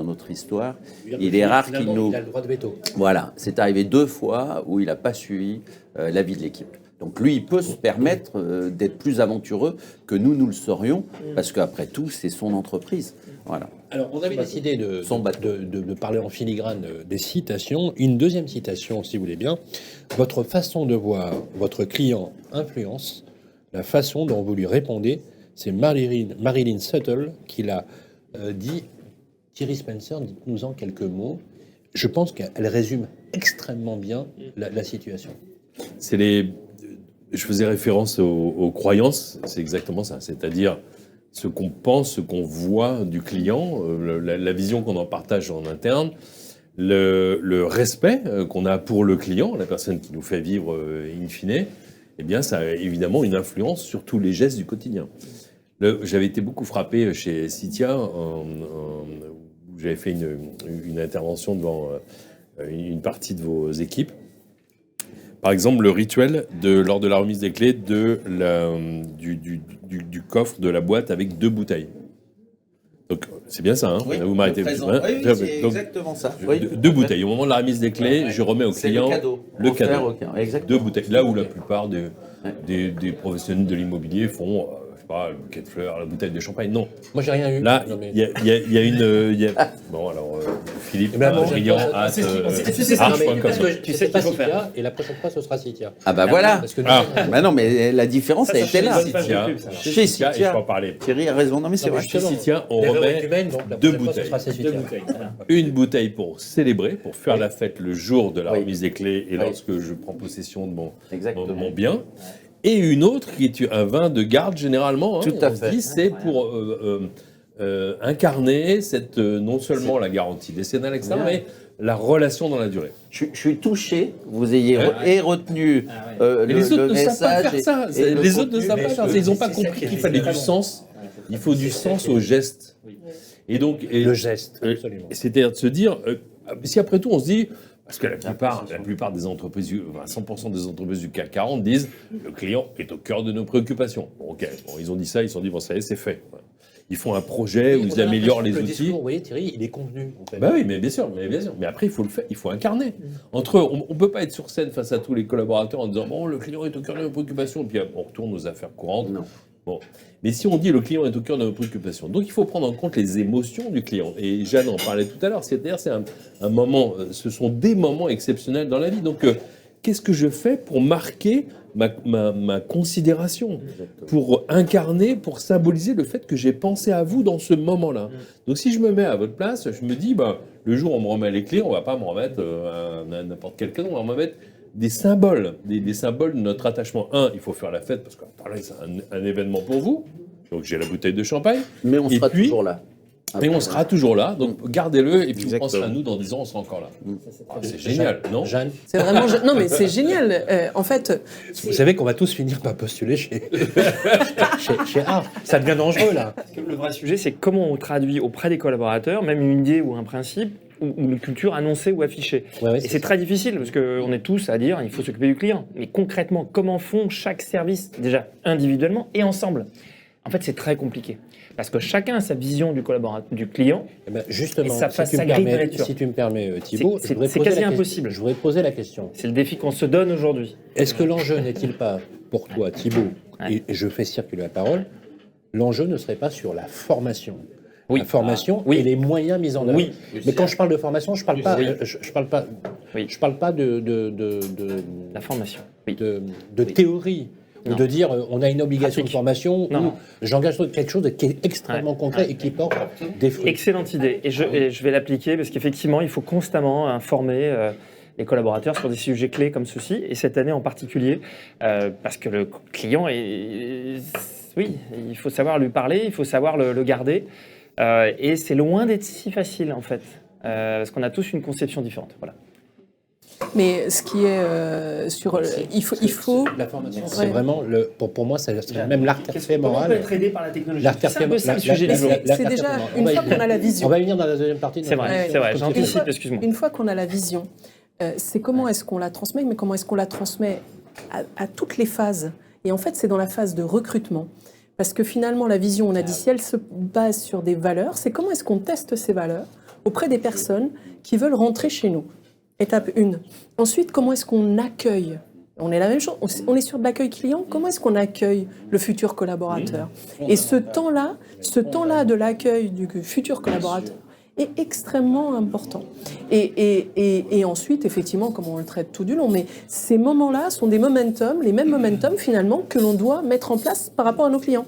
notre histoire, il est rare qu'il nous... Il a le droit de veto. Voilà, c'est arrivé 2 fois où il n'a pas suivi l'avis de l'équipe. Donc lui, il peut se permettre d'être plus aventureux que nous le serions, parce qu'après tout, c'est son entreprise. Voilà. Alors, on avait décidé Son bateau. de parler en filigrane des citations. Une deuxième citation, si vous voulez bien. Votre façon de voir votre client influence la façon dont vous lui répondez. C'est Marilyn Suttle qui l'a dit. Thierry Spencer, dites-nous en quelques mots. Je pense qu'elle résume extrêmement bien la situation. Je faisais référence aux croyances, c'est exactement ça, c'est-à-dire ce qu'on pense, ce qu'on voit du client, la vision qu'on en partage en interne, le respect qu'on a pour le client, la personne qui nous fait vivre in fine, eh bien ça a évidemment une influence sur tous les gestes du quotidien. J'avais été beaucoup frappé chez Citia, où j'avais fait une intervention devant une partie de vos équipes. Par exemple, le rituel lors de la remise des clés du coffre de la boîte avec 2 bouteilles. Donc, c'est bien ça, hein, Oui, vous m'arrêtez. oui, c'est Donc, exactement ça. 2 bouteilles. Au moment de la remise des clés, je remets au client le cadeau. 2 bouteilles. Là où la plupart des professionnels de l'immobilier font, je sais pas, le bouquet de fleurs, la bouteille de champagne. Non. Moi, j'ai rien eu. Là, Non, mais- il y a une... Bon, alors, Philippe, Eh ben, bon, brillant, j'adore. hâte, Non, mais parce que Tu je sais sais pas qu'il faut faire. Citia, et la prochaine fois, ce sera Citia. Ah bah voilà. Parce que Bah non, mais la différence, elle était là. Citia, Chez et je Citia, peux en parler. Thierry a raison. Non mais c'est Non, mais vrai. Chez Citia, on l'erreur est remet humaine, donc la 2 prochaine fois, ce bouteilles. sera Citia. Une bouteille pour célébrer, pour faire la fête le jour de la Oui. remise des clés et Oui. lorsque je prends possession de Exactement. mon bien. Et une autre qui est un vin de garde généralement. Tout à on se fait. dit, c'est pour incarner non seulement la garantie décennale, etc., mais la relation dans la durée. Je suis touché que vous ayez retenu Mais les autres ne savent pas message faire ça. et le Les autres ne contenu. savent pas faire ça. Ils n'ont pas c'est ça compris qui est qu'il fallait du vraiment- sens. Il faut du sens au geste. Et donc, Le geste, absolument. c'est-à-dire de se dire, si après tout on se dit, parce que la plupart des entreprises, 100% des entreprises du CAC 40 disent, le client est au cœur de nos préoccupations. Bon, ok, bon, ils ont dit ça, ils se sont dit, bon, ça y est, c'est fait. Voilà. Ils font un projet où ils améliorent les Le outils. discours, vous voyez, Thierry, il est convenu. En fait. Bah oui, mais bien sûr. Mais après, il faut le faire, il faut incarner. Entre eux, on ne peut pas être sur scène face à tous les collaborateurs en disant, bon, le client est au cœur de nos préoccupations, et puis on retourne aux affaires courantes. Non. Bon. Mais si on dit le client est au cœur de nos préoccupations, donc il faut prendre en compte les émotions du client. Et Jeanne en parlait tout à l'heure. C'est-à-dire, c'est un moment, ce sont des moments exceptionnels dans la vie. Donc, qu'est-ce que je fais pour marquer ma considération, pour incarner, pour symboliser le fait que j'ai pensé à vous dans ce moment-là. Donc, si je me mets à votre place, je me dis, bah, le jour où on me remet les clés, on ne va pas me remettre n'importe quel cadeau, on va me remettre des symboles, des symboles de notre attachement. Il faut faire la fête parce que c'est un événement pour vous. Donc j'ai la bouteille de champagne. Mais on Et sera puis- toujours là. Et on sera toujours là. Donc gardez-le et puis vous Exactement. penserez à nous dans 10 ans, on sera encore là. C'est génial, non? Jeanne, C'est vraiment. Non, mais c'est génial. En fait, vous savez qu'on va tous finir par postuler chez A. Ça devient dangereux, là. Le vrai sujet, c'est comment on traduit auprès des collaborateurs, même une idée ou un principe, ou une culture annoncée ou affichée. Ouais, ouais, Et c'est très difficile parce qu'on est tous à dire il faut s'occuper du client. Mais concrètement, comment font chaque service, déjà individuellement et ensemble? En fait, c'est très compliqué. Parce que chacun a sa vision du collaborateur, du client. Eh ben, justement, Et ça passe si, tu sa me grille de permets, lecture. si tu me permets, Thibault, C'est- je voudrais c'est poser quasi la question- impossible. Je voudrais poser la question. C'est le défi qu'on se donne aujourd'hui. Est-ce que l'enjeu n'est-il pas, pour toi, Thibault, Ouais. et je fais circuler la parole, l'enjeu ne serait pas sur la formation Oui. La formation Oui. et les moyens mis en œuvre. Oui. Mais quand je parle de formation, je parle pas, Oui. je parle pas, Oui. je parle pas de La formation. Oui. de théorie. Ou Non. de dire on a une obligation Pratique. de formation Non. ou j'engage quelque chose qui est extrêmement concret et qui porte des fruits. Excellente idée. Et je vais l'appliquer parce qu'effectivement, il faut constamment informer les collaborateurs sur des sujets clés comme ceci. Et cette année en particulier, parce que le client est... Oui, il faut savoir lui parler, il faut savoir le garder. Et c'est loin d'être si facile, en fait. Parce qu'on a tous une conception différente. Voilà. Mais ce qui est sur... il faut... La formation, c'est Ouais. vraiment, pour moi, c'est même l'artère morale. aidé par la technologie L'artère C'est un peu ça le sujet du jour. C'est déjà une fois qu'on a la vision. On va y venir dans la deuxième partie. de C'est notre vrai, émission. c'est vrai. Comme J'anticipe, c'est fait. excuse-moi. Une fois qu'on a la vision, c'est comment est-ce qu'on la transmet, mais comment est-ce qu'on la transmet à toutes les phases. Et en fait, c'est dans la phase de recrutement Parce que finalement, la vision, on a dit, si elle se base sur des valeurs, c'est comment est-ce qu'on teste ces valeurs auprès des personnes qui veulent rentrer chez nous. Étape 1. Ensuite, comment est-ce qu'on accueille? On est la même chose, on est sur de l'accueil client, comment est-ce qu'on accueille le futur collaborateur? Et ce temps-là de l'accueil du futur collaborateur est extrêmement important. Et ensuite, effectivement, comme on le traite tout du long, mais ces moments-là sont des momentum, les mêmes momentum finalement que l'on doit mettre en place par rapport à nos clients.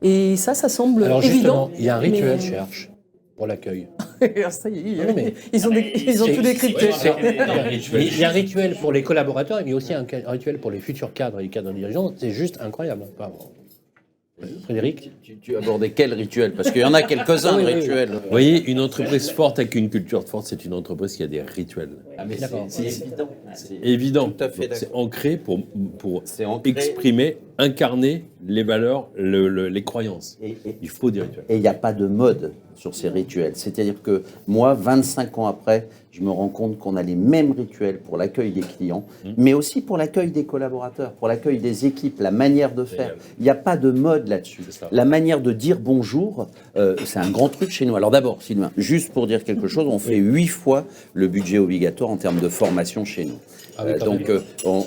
Et ça semble Alors évident. justement, il y a un rituel mais- chez Arch pour l'accueil. Ça y est, Non, mais- ils ont tout décrypté. Il y a un rituel pour les collaborateurs, mais aussi un rituel pour les futurs cadres et les cadres dirigeants. C'est juste incroyable. Frédéric? Tu abordais quel rituel? Parce qu'il y en a quelques-uns de rituels. Vous voyez, une entreprise forte avec une culture forte, c'est une entreprise qui a des rituels. Ah, mais D'accord. c'est évident. C'est Évident. Tout à fait Donc, c'est d'accord. ancré pour C'est ancré. exprimer, incarner les valeurs, les croyances. Et Il faut des rituels. il n'y a pas de mode sur ces rituels. C'est-à-dire que moi, 25 ans après, je me rends compte qu'on a les mêmes rituels pour l'accueil des clients, mais aussi pour l'accueil des collaborateurs, pour l'accueil des équipes, la manière de faire. Il n'y a pas de mode là-dessus. C'est ça. La manière de dire bonjour, c'est un grand truc chez nous. Alors d'abord, Sylvain, juste pour dire quelque chose, on fait 8 fois le budget obligatoire en termes de formation chez nous. Ah oui, quand même.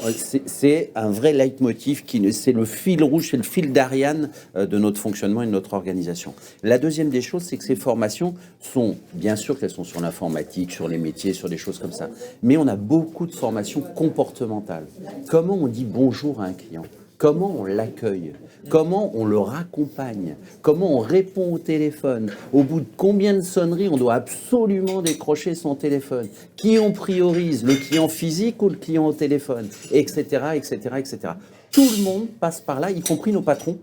C'est un vrai leitmotiv, c'est le fil rouge, c'est le fil d'Ariane de notre fonctionnement et de notre organisation. La deuxième des choses, c'est que ces formations sont, bien sûr qu'elles sont sur l'informatique, sur les métiers, sur des choses comme ça, mais on a beaucoup de formations comportementales. Comment on dit bonjour à un client ? Comment on l'accueille? Comment on le raccompagne? Comment on répond au téléphone? Au bout de combien de sonneries on doit absolument décrocher son téléphone? Qui on priorise? Le client physique ou le client au téléphone? Etc., etc., etc. Tout le monde passe par là, y compris nos patrons,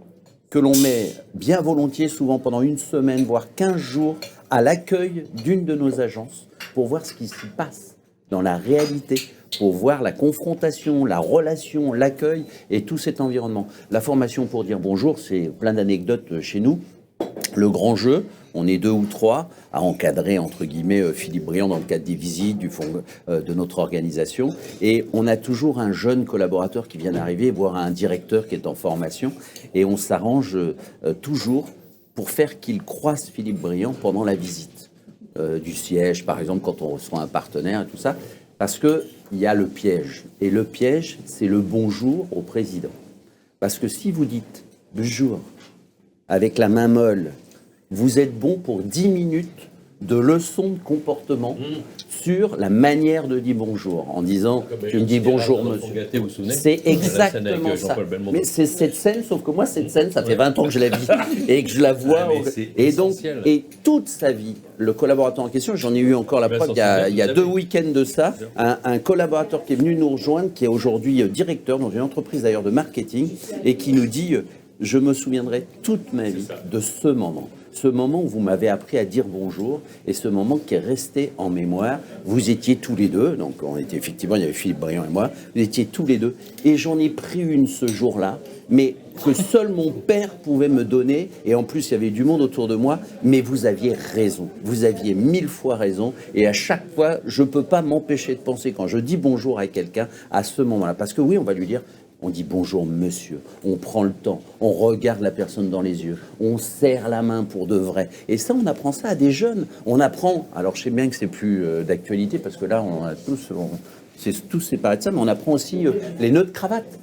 que l'on met bien volontiers, souvent pendant une semaine, voire 15 jours, à l'accueil d'une de nos agences pour voir ce qui s'y passe dans la réalité, pour voir la confrontation, la relation, l'accueil et tout cet environnement. La formation pour dire bonjour, c'est plein d'anecdotes chez nous. Le grand jeu, on est 2 ou 3 à encadrer, entre guillemets, Philippe Briand dans le cadre des visites du fond, de notre organisation. Et on a toujours un jeune collaborateur qui vient d'arriver, voire un directeur qui est en formation. Et on s'arrange toujours pour faire qu'il croise Philippe Briand pendant la visite du siège, par exemple, quand on reçoit un partenaire et tout ça. Parce qu'il y a le piège. Et le piège, c'est le bonjour au président. Parce que si vous dites bonjour avec la main molle, vous êtes bon pour 10 minutes de leçons de comportement sur la manière de dire bonjour, en disant tu me dis bonjour monsieur. C'est exactement ça. Mais c'est cette scène, sauf que moi cette scène, ça fait 20 ans que je la vis et que je la vois. Et donc, et toute sa vie, le collaborateur en question, j'en ai eu encore la preuve il y a 2 week-ends de ça, un collaborateur qui est venu nous rejoindre, qui est aujourd'hui directeur dans une entreprise d'ailleurs de marketing et qui nous dit je me souviendrai toute ma vie de ce moment. Ce moment où vous m'avez appris à dire bonjour et ce moment qui est resté en mémoire. Vous étiez tous les deux, donc on était effectivement, il y avait Philippe Briand et moi, vous étiez tous les deux et j'en ai pris une ce jour-là, mais que seul mon père pouvait me donner et en plus il y avait du monde autour de moi, mais vous aviez raison, vous aviez 1000 fois raison et à chaque fois, je ne peux pas m'empêcher de penser quand je dis bonjour à quelqu'un à ce moment-là, parce que oui, on va lui dire on dit bonjour monsieur, on prend le temps, on regarde la personne dans les yeux, on serre la main pour de vrai. Et ça, on apprend ça à des jeunes. On apprend, alors je sais bien que c'est plus d'actualité parce que là, on a tous séparés de ça, mais on apprend aussi les nœuds de cravate.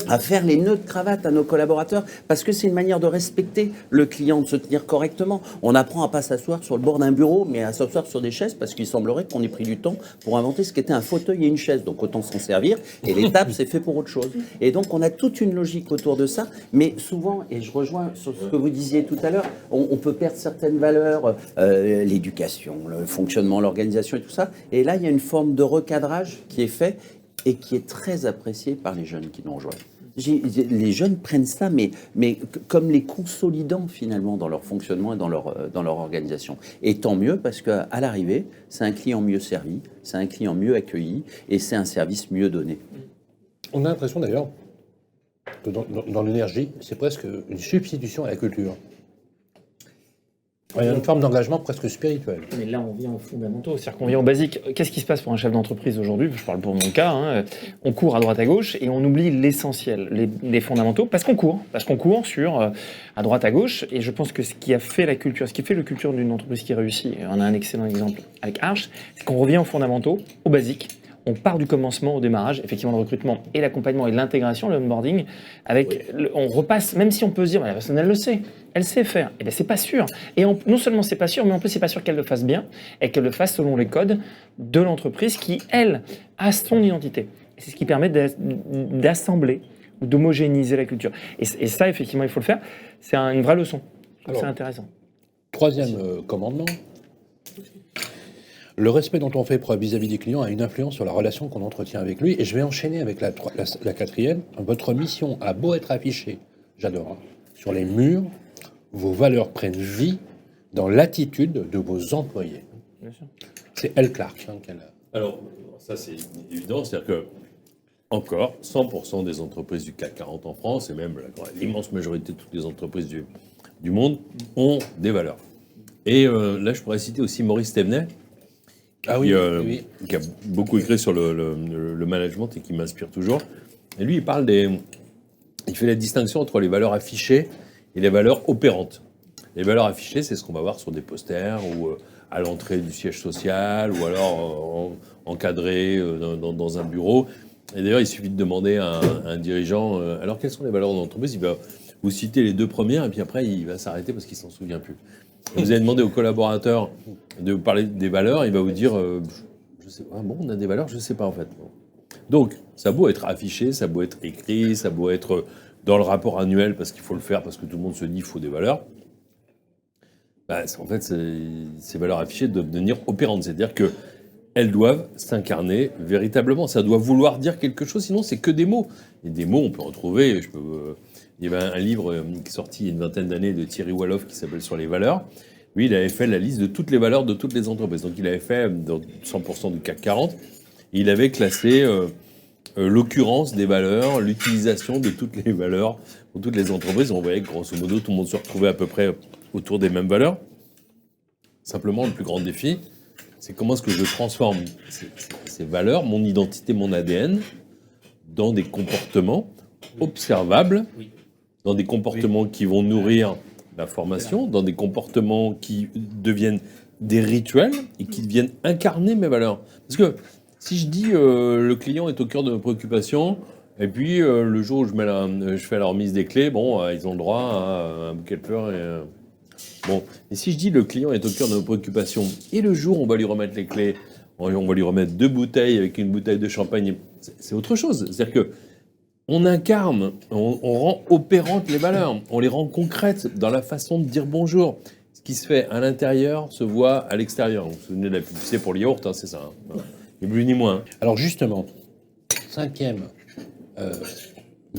À faire les nœuds de cravate à nos collaborateurs parce que c'est une manière de respecter le client, de se tenir correctement. On apprend à pas s'asseoir sur le bord d'un bureau, mais à s'asseoir sur des chaises parce qu'il semblerait qu'on ait pris du temps pour inventer ce qu'était un fauteuil et une chaise. Donc autant s'en servir. Et les tables, c'est fait pour autre chose. Et donc on a toute une logique autour de ça. Mais souvent, et je rejoins sur ce que vous disiez tout à l'heure, on peut perdre certaines valeurs, l'éducation, le fonctionnement, l'organisation et tout ça. Et là, il y a une forme de recadrage qui est fait et qui est très apprécié par les jeunes qui nous rejoignent. Les jeunes prennent ça, mais comme les consolidant finalement dans leur fonctionnement et dans leur organisation. Et tant mieux, parce qu'à l'arrivée, c'est un client mieux servi, c'est un client mieux accueilli, et c'est un service mieux donné. On a l'impression d'ailleurs que dans l'énergie, c'est presque une substitution à la culture. Il y a une forme d'engagement presque spirituel. Mais là, on vient aux fondamentaux, c'est-à-dire qu'on vient aux basiques. Qu'est-ce qui se passe pour un chef d'entreprise aujourd'hui? Je parle pour mon cas. Hein. On court à droite à gauche et on oublie l'essentiel, les fondamentaux, parce qu'on court sur à droite à gauche. Et je pense que ce qui a fait la culture, ce qui fait la culture d'une entreprise qui réussit, et on a un excellent exemple avec Arch, c'est qu'on revient aux fondamentaux, aux basiques. On part du commencement au démarrage, effectivement le recrutement et l'accompagnement et l'intégration, le onboarding, on repasse, même si on peut se dire, la personne elle le sait, elle sait faire, et bien c'est pas sûr. Et non seulement c'est pas sûr, mais en plus c'est pas sûr qu'elle le fasse bien et qu'elle le fasse selon les codes de l'entreprise qui, elle, a son identité. Et c'est ce qui permet d'assembler ou d'homogénéiser la culture. Et ça, effectivement, il faut le faire. C'est une vraie leçon. C'est intéressant. Troisième commandement. Le respect dont on fait preuve vis-à-vis des clients a une influence sur la relation qu'on entretient avec lui. Et je vais enchaîner avec la quatrième. Votre mission a beau être affichée, j'adore, hein, sur les murs, vos valeurs prennent vie dans l'attitude de vos employés. Bien sûr. C'est Elle Clark qu'elle a. Alors, ça c'est évident, c'est-à-dire que, encore, 100% des entreprises du CAC 40 en France, et même l'immense majorité de toutes les entreprises du monde, ont des valeurs. Et là, je pourrais citer aussi Maurice Thévenet, oui. qui a beaucoup écrit sur le management et qui m'inspire toujours. Et lui, il fait la distinction entre les valeurs affichées et les valeurs opérantes. Les valeurs affichées, c'est ce qu'on va voir sur des posters ou à l'entrée du siège social ou alors encadré dans un bureau. Et d'ailleurs, il suffit de demander à un dirigeant alors quelles sont les valeurs de l'entreprise. Il va vous citer les deux premières et puis après, il va s'arrêter parce qu'il s'en souvient plus. Vous allez demander aux collaborateurs de vous parler des valeurs, il va vous dire je sais pas, bon, on a des valeurs, je sais pas en fait. Donc, ça a beau être affiché, ça a beau être écrit, ça a beau être dans le rapport annuel parce qu'il faut le faire, parce que tout le monde se dit qu'il faut des valeurs. En fait, ces valeurs affichées doivent devenir opérantes, c'est-à-dire qu'elles doivent s'incarner véritablement. Ça doit vouloir dire quelque chose, sinon c'est que des mots. Et des mots, on peut en trouver. Il y avait un livre qui est sorti il y a une vingtaine d'années de Thierry Walloff qui s'appelle Sur les valeurs. Lui, il avait fait la liste de toutes les valeurs de toutes les entreprises. Donc, il avait fait dans 100% du CAC 40. Et il avait classé l'occurrence des valeurs, l'utilisation de toutes les valeurs pour toutes les entreprises. On voyait que, grosso modo, tout le monde se retrouvait à peu près autour des mêmes valeurs. Simplement, le plus grand défi, c'est comment est-ce que je transforme ces valeurs, mon identité, mon ADN, dans des comportements observables, dans des comportements qui vont nourrir la formation, dans des comportements qui deviennent des rituels et qui deviennent incarner mes valeurs. Parce que si je dis le client est au cœur de nos préoccupations, et puis le jour où je fais la remise des clés, bon, ils ont le droit à un bouquet de fleurs. Bon, et si je dis le client est au cœur de nos préoccupations, et le jour où on va lui remettre les clés, on va lui remettre 2 bouteilles avec une bouteille de champagne, c'est autre chose. C'est-à-dire que on incarne, on rend opérantes les valeurs, on les rend concrètes dans la façon de dire bonjour. Ce qui se fait à l'intérieur se voit à l'extérieur. Vous vous souvenez de la publicité pour le yaourt, hein, c'est ça. Hein. Ni plus ni moins. Alors justement, cinquième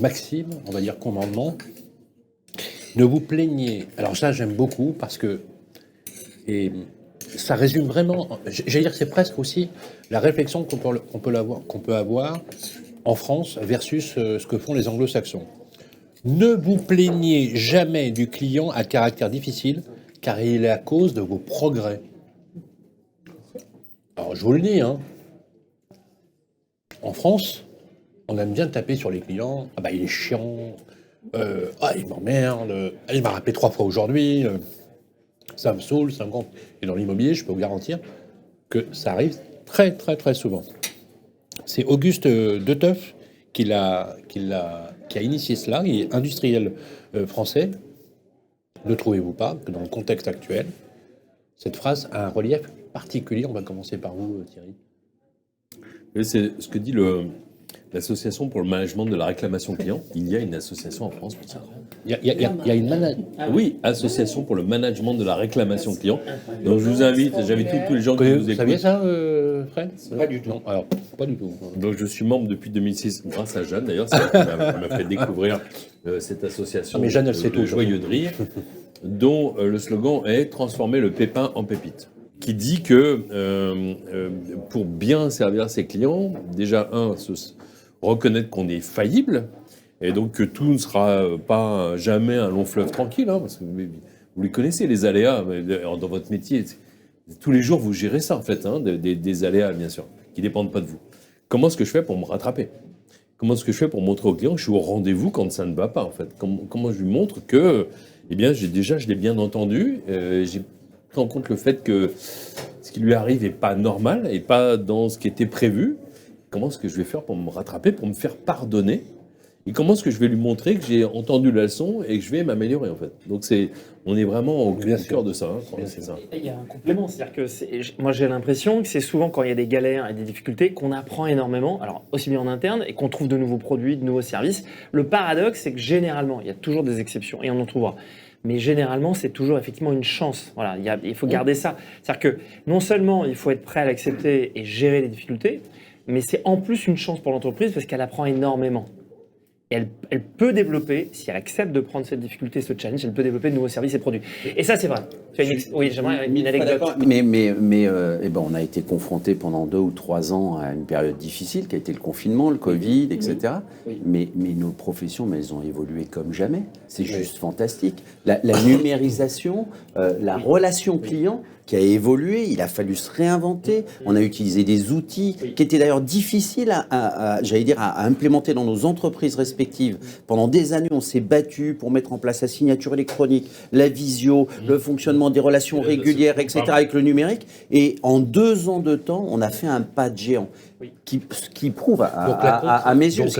maxime, on va dire commandement, ne vous plaignez. Alors ça, j'aime beaucoup parce que ça résume vraiment, j'allais dire que c'est presque aussi la réflexion qu'on peut avoir en France versus ce que font les anglo-saxons. Ne vous plaignez jamais du client à caractère difficile, car il est à cause de vos progrès. Alors je vous le dis, hein, en France, on aime bien taper sur les clients. Ah bah il est chiant, il m'emmerde, il m'a rappelé 3 fois aujourd'hui, ça me saoule, ça me gonfle. Et dans l'immobilier, je peux vous garantir que ça arrive très très très souvent. C'est Auguste Deteuf qui a initié cela. Il est industriel français. Ne trouvez-vous pas que dans le contexte actuel, cette phrase a un relief particulier? On va commencer par vous, Thierry. C'est ce que dit l'association pour le management de la réclamation client. Il y a une association en France pour ça. Il y a une Oui, association pour le management de la réclamation client. Donc je vous invite, j'invite tous les gens qui nous écoutent. Vous saviez ça, Fred? Pas du tout. Non, alors, pas du tout. Donc je suis membre depuis 2006, grâce à Jeanne d'ailleurs, c'est elle qui m'a fait découvrir cette association. Mais Jeanne, elle sait tout. Joyeux de rire, dont le slogan est transformer le pépin en pépite. Qui dit que pour bien servir ses clients, déjà reconnaître qu'on est faillible et donc que tout ne sera pas jamais un long fleuve tranquille, hein, parce que Vous les connaissez, les aléas, dans votre métier. Tous les jours, vous gérez ça, en fait, hein, des aléas, bien sûr, qui ne dépendent pas de vous. Comment est-ce que je fais pour me rattraper ? Comment est-ce que je fais pour montrer au client que je suis au rendez-vous quand ça ne va pas, en fait ? Comment je lui montre que, eh bien, je l'ai bien entendu, j'ai pris en compte le fait que ce qui lui arrive n'est pas normal et pas dans ce qui était prévu. Comment est-ce que je vais faire pour me rattraper, pour me faire pardonner ? Et comment est-ce que je vais lui montrer que j'ai entendu la leçon et que je vais m'améliorer, en fait ? Donc, on est vraiment au cœur de ça. Hein, c'est ça. Il y a un complément, c'est-à-dire que moi j'ai l'impression que c'est souvent quand il y a des galères et des difficultés qu'on apprend énormément, alors aussi bien en interne et qu'on trouve de nouveaux produits, de nouveaux services. Le paradoxe, c'est que généralement, il y a toujours des exceptions et on en trouvera. Mais généralement, c'est toujours effectivement une chance. Voilà, il faut garder ça. C'est-à-dire que non seulement il faut être prêt à l'accepter et gérer les difficultés, mais c'est en plus une chance pour l'entreprise parce qu'elle apprend énormément. Et elle peut développer, si elle accepte de prendre cette difficulté, ce challenge, elle peut développer de nouveaux services et produits. Et ça, c'est vrai. Oui, j'aimerais une anecdote. On a été confrontés pendant 2 ou 3 ans à une période difficile, qui a été le confinement, le Covid, etc. Oui. Mais nos professions, elles ont évolué comme jamais. C'est juste fantastique. La numérisation, la relation client, qui a évolué, il a fallu se réinventer. On a utilisé des outils qui étaient d'ailleurs difficiles à implémenter dans nos entreprises respectives. Pendant des années, on s'est battu pour mettre en place la signature électronique, la visio, le fonctionnement des relations régulières, etc. avec le numérique. Et en 2 ans de temps, on a fait un pas de géant. Qui prouve à mes yeux,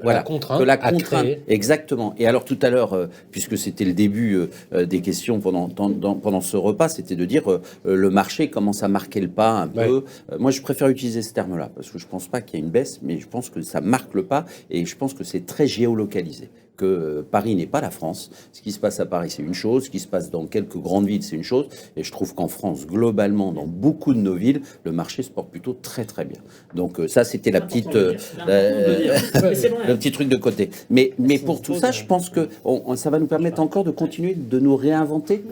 la contrainte, exactement. Et alors tout à l'heure, puisque c'était le début des questions pendant ce repas, c'était de dire le marché commence à marquer le pas un peu. Moi, je préfère utiliser ce terme-là parce que je pense pas qu'il y ait une baisse, mais je pense que ça marque le pas et je pense que c'est très géolocalisé. Que Paris n'est pas la France. Ce qui se passe à Paris, c'est une chose. Ce qui se passe dans quelques grandes villes, c'est une chose. Et je trouve qu'en France, globalement, dans beaucoup de nos villes, le marché se porte plutôt très, très bien. Donc ça, c'était le petit truc de côté. Mais pour tout ça, je pense que ça va nous permettre encore de continuer de nous réinventer.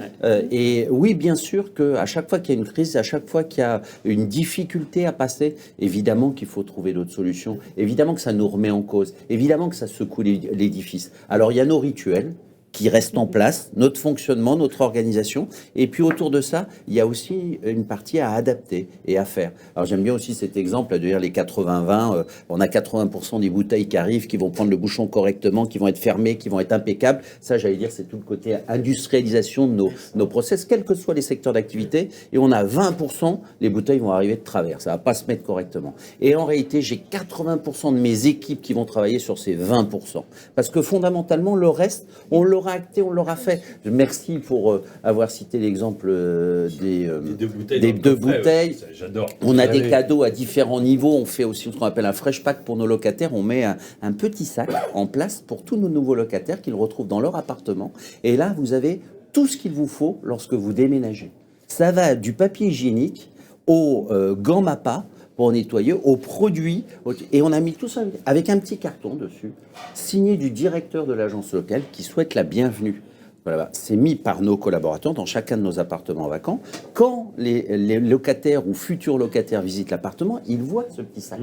Et oui, bien sûr qu'à chaque fois qu'il y a une crise, à chaque fois qu'il y a une difficulté à passer, évidemment qu'il faut trouver d'autres solutions. Évidemment que ça nous remet en cause. Évidemment que ça secoue l'édifice. Alors, il y a nos rituels qui restent en place, notre fonctionnement, notre organisation. Et puis, autour de ça, il y a aussi une partie à adapter et à faire. Alors, j'aime bien aussi cet exemple de dire les 80-20. On a 80% des bouteilles qui arrivent, qui vont prendre le bouchon correctement, qui vont être fermées, qui vont être impeccables. Ça, j'allais dire, c'est tout le côté industrialisation de nos process, quels que soient les secteurs d'activité. Et on a 20%, les bouteilles vont arriver de travers. Ça va pas se mettre correctement. Et en réalité, j'ai 80% de mes équipes qui vont travailler sur ces 20%. Parce que fondamentalement, le reste, on l'aura acté, on l'aura fait. Merci pour avoir cité l'exemple des 2 bouteilles. J'adore. On a des cadeaux à différents niveaux. On fait aussi ce qu'on appelle un fresh pack pour nos locataires. On met un petit sac en place pour tous nos nouveaux locataires qu'ils retrouvent dans leur appartement. Et là, vous avez tout ce qu'il vous faut lorsque vous déménagez. Ça va du papier hygiénique au gants MAPA pour nettoyer, aux produits, et on a mis tout ça avec un petit carton dessus, signé du directeur de l'agence locale qui souhaite la bienvenue. Voilà, c'est mis par nos collaborateurs dans chacun de nos appartements vacants. Quand les locataires ou futurs locataires visitent l'appartement, ils voient ce petit sac.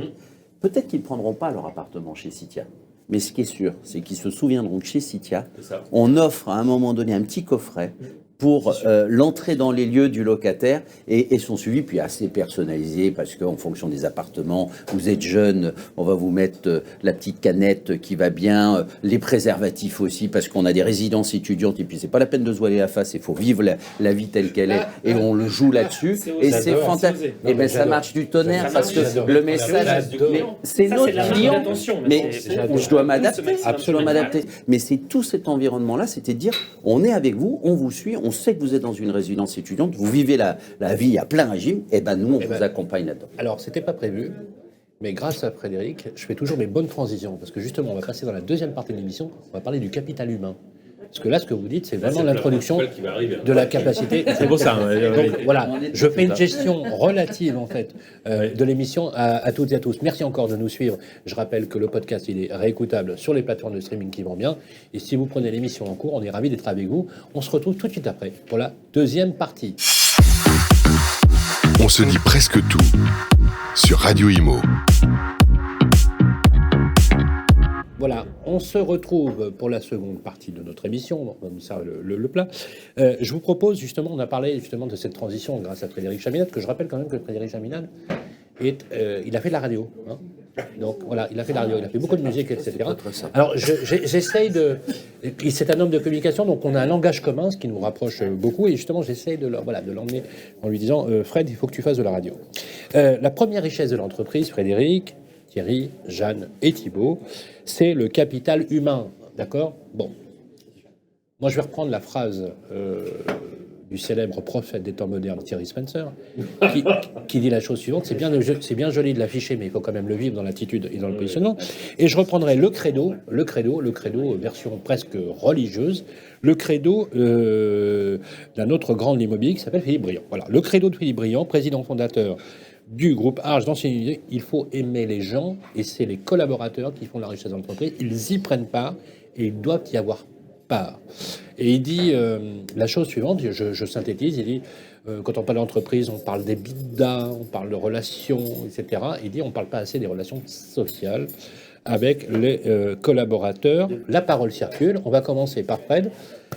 Peut-être qu'ils ne prendront pas leur appartement chez Citia. Mais ce qui est sûr, c'est qu'ils se souviendront que chez Citia, on offre à un moment donné un petit coffret pour l'entrée dans les lieux du locataire et son suivi, puis assez personnalisé, parce qu'en fonction des appartements, vous êtes jeune, on va vous mettre la petite canette qui va bien, les préservatifs aussi, parce qu'on a des résidences étudiantes, et puis c'est pas la peine de se voiler la face, il faut vivre la vie telle qu'elle est, et on le joue là-dessus, et c'est fantastique. Et bien ça marche du tonnerre, parce que le message, c'est notre client, mais je dois m'adapter, absolument m'adapter. Mais c'est tout cet environnement-là, c'était de dire, on est avec vous, on vous suit, on sait que vous êtes dans une résidence étudiante, vous vivez la vie à plein régime, et ben nous, on vous accompagne là-dedans. Alors, c'était pas prévu, mais grâce à Frédéric, je fais toujours mes bonnes transitions, parce que justement, on va passer dans la deuxième partie de l'émission, on va parler du capital humain. Parce que là, ce que vous dites, c'est vraiment l'introduction de la capacité. C'est pour ça. Donc voilà, je fais une gestion relative, en fait, de l'émission à toutes et à tous. Merci encore de nous suivre. Je rappelle que le podcast, il est réécoutable sur les plateformes de streaming qui vont bien. Et si vous prenez l'émission en cours, on est ravis d'être avec vous. On se retrouve tout de suite après pour la deuxième partie. On se dit presque tout sur Radio Imo. Voilà, on se retrouve pour la seconde partie de notre émission, comme ça le plat. Je vous propose justement, on a parlé justement de cette transition grâce à Frédéric Chaminade, que je rappelle quand même que Frédéric Chaminade, il a fait de la radio. Hein. Donc voilà, il a fait de la radio, il a fait beaucoup de musique, etc. Alors j'essaye de... C'est un homme de communication, donc on a un langage commun, ce qui nous rapproche beaucoup, et justement j'essaye de l'emmener en lui disant Fred, il faut que tu fasses de la radio. La première richesse de l'entreprise, Frédéric, Thierry, Jeanne et Thibault, c'est le capital humain. D'accord ? Bon. Moi, je vais reprendre la phrase du célèbre prophète des temps modernes, Thierry Spencer, qui dit la chose suivante, c'est bien joli de l'afficher, mais il faut quand même le vivre dans l'attitude et dans le positionnement. Et je reprendrai le credo, version presque religieuse, le credo d'un autre grand de l'immobilier qui s'appelle Philippe Briand. Voilà, le credo de Philippe Briand, président fondateur du groupe Arche d'ancienneté, il faut aimer les gens, et c'est les collaborateurs qui font la richesse de l'entreprise. Ils y prennent part, et ils doivent y avoir part. Et il dit la chose suivante, je synthétise, il dit, quand on parle d'entreprise, on parle des bidas, on parle de relations, etc. Il dit, on ne parle pas assez des relations sociales avec les collaborateurs. La parole circule, on va commencer par Fred.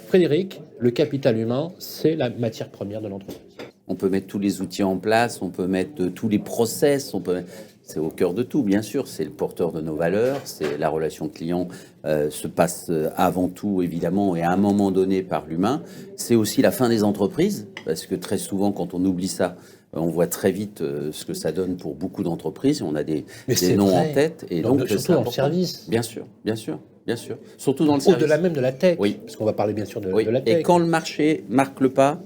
Frédéric, le capital humain, c'est la matière première de l'entreprise. On peut mettre tous les outils en place, on peut mettre tous les process, c'est au cœur de tout, bien sûr. C'est le porteur de nos valeurs, c'est la relation client se passe avant tout, évidemment, et à un moment donné par l'humain. C'est aussi la fin des entreprises, parce que très souvent, quand on oublie ça, on voit très vite ce que ça donne pour beaucoup d'entreprises. On a des noms vrai. en tête. Et donc, surtout dans le service. Bien sûr, bien sûr. Bien sûr, surtout dans le service. Au-delà même de la tech, oui. Parce qu'on va parler bien sûr de, oui. de la tech. Et quand le marché marque le pas,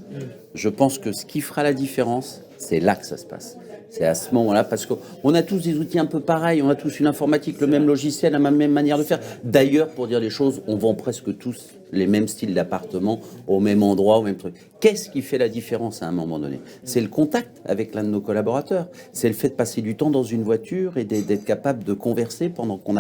je pense que ce qui fera la différence, c'est là que ça se passe. C'est à ce moment-là, parce qu'on a tous des outils un peu pareils, on a tous une informatique, le même logiciel, la même manière de faire. D'ailleurs, pour dire les choses, on vend presque tous les mêmes styles d'appartements au même endroit, au même truc. Qu'est-ce qui fait la différence à un moment donné ? C'est le contact avec l'un de nos collaborateurs. C'est le fait de passer du temps dans une voiture et d'être capable de converser pendant qu'on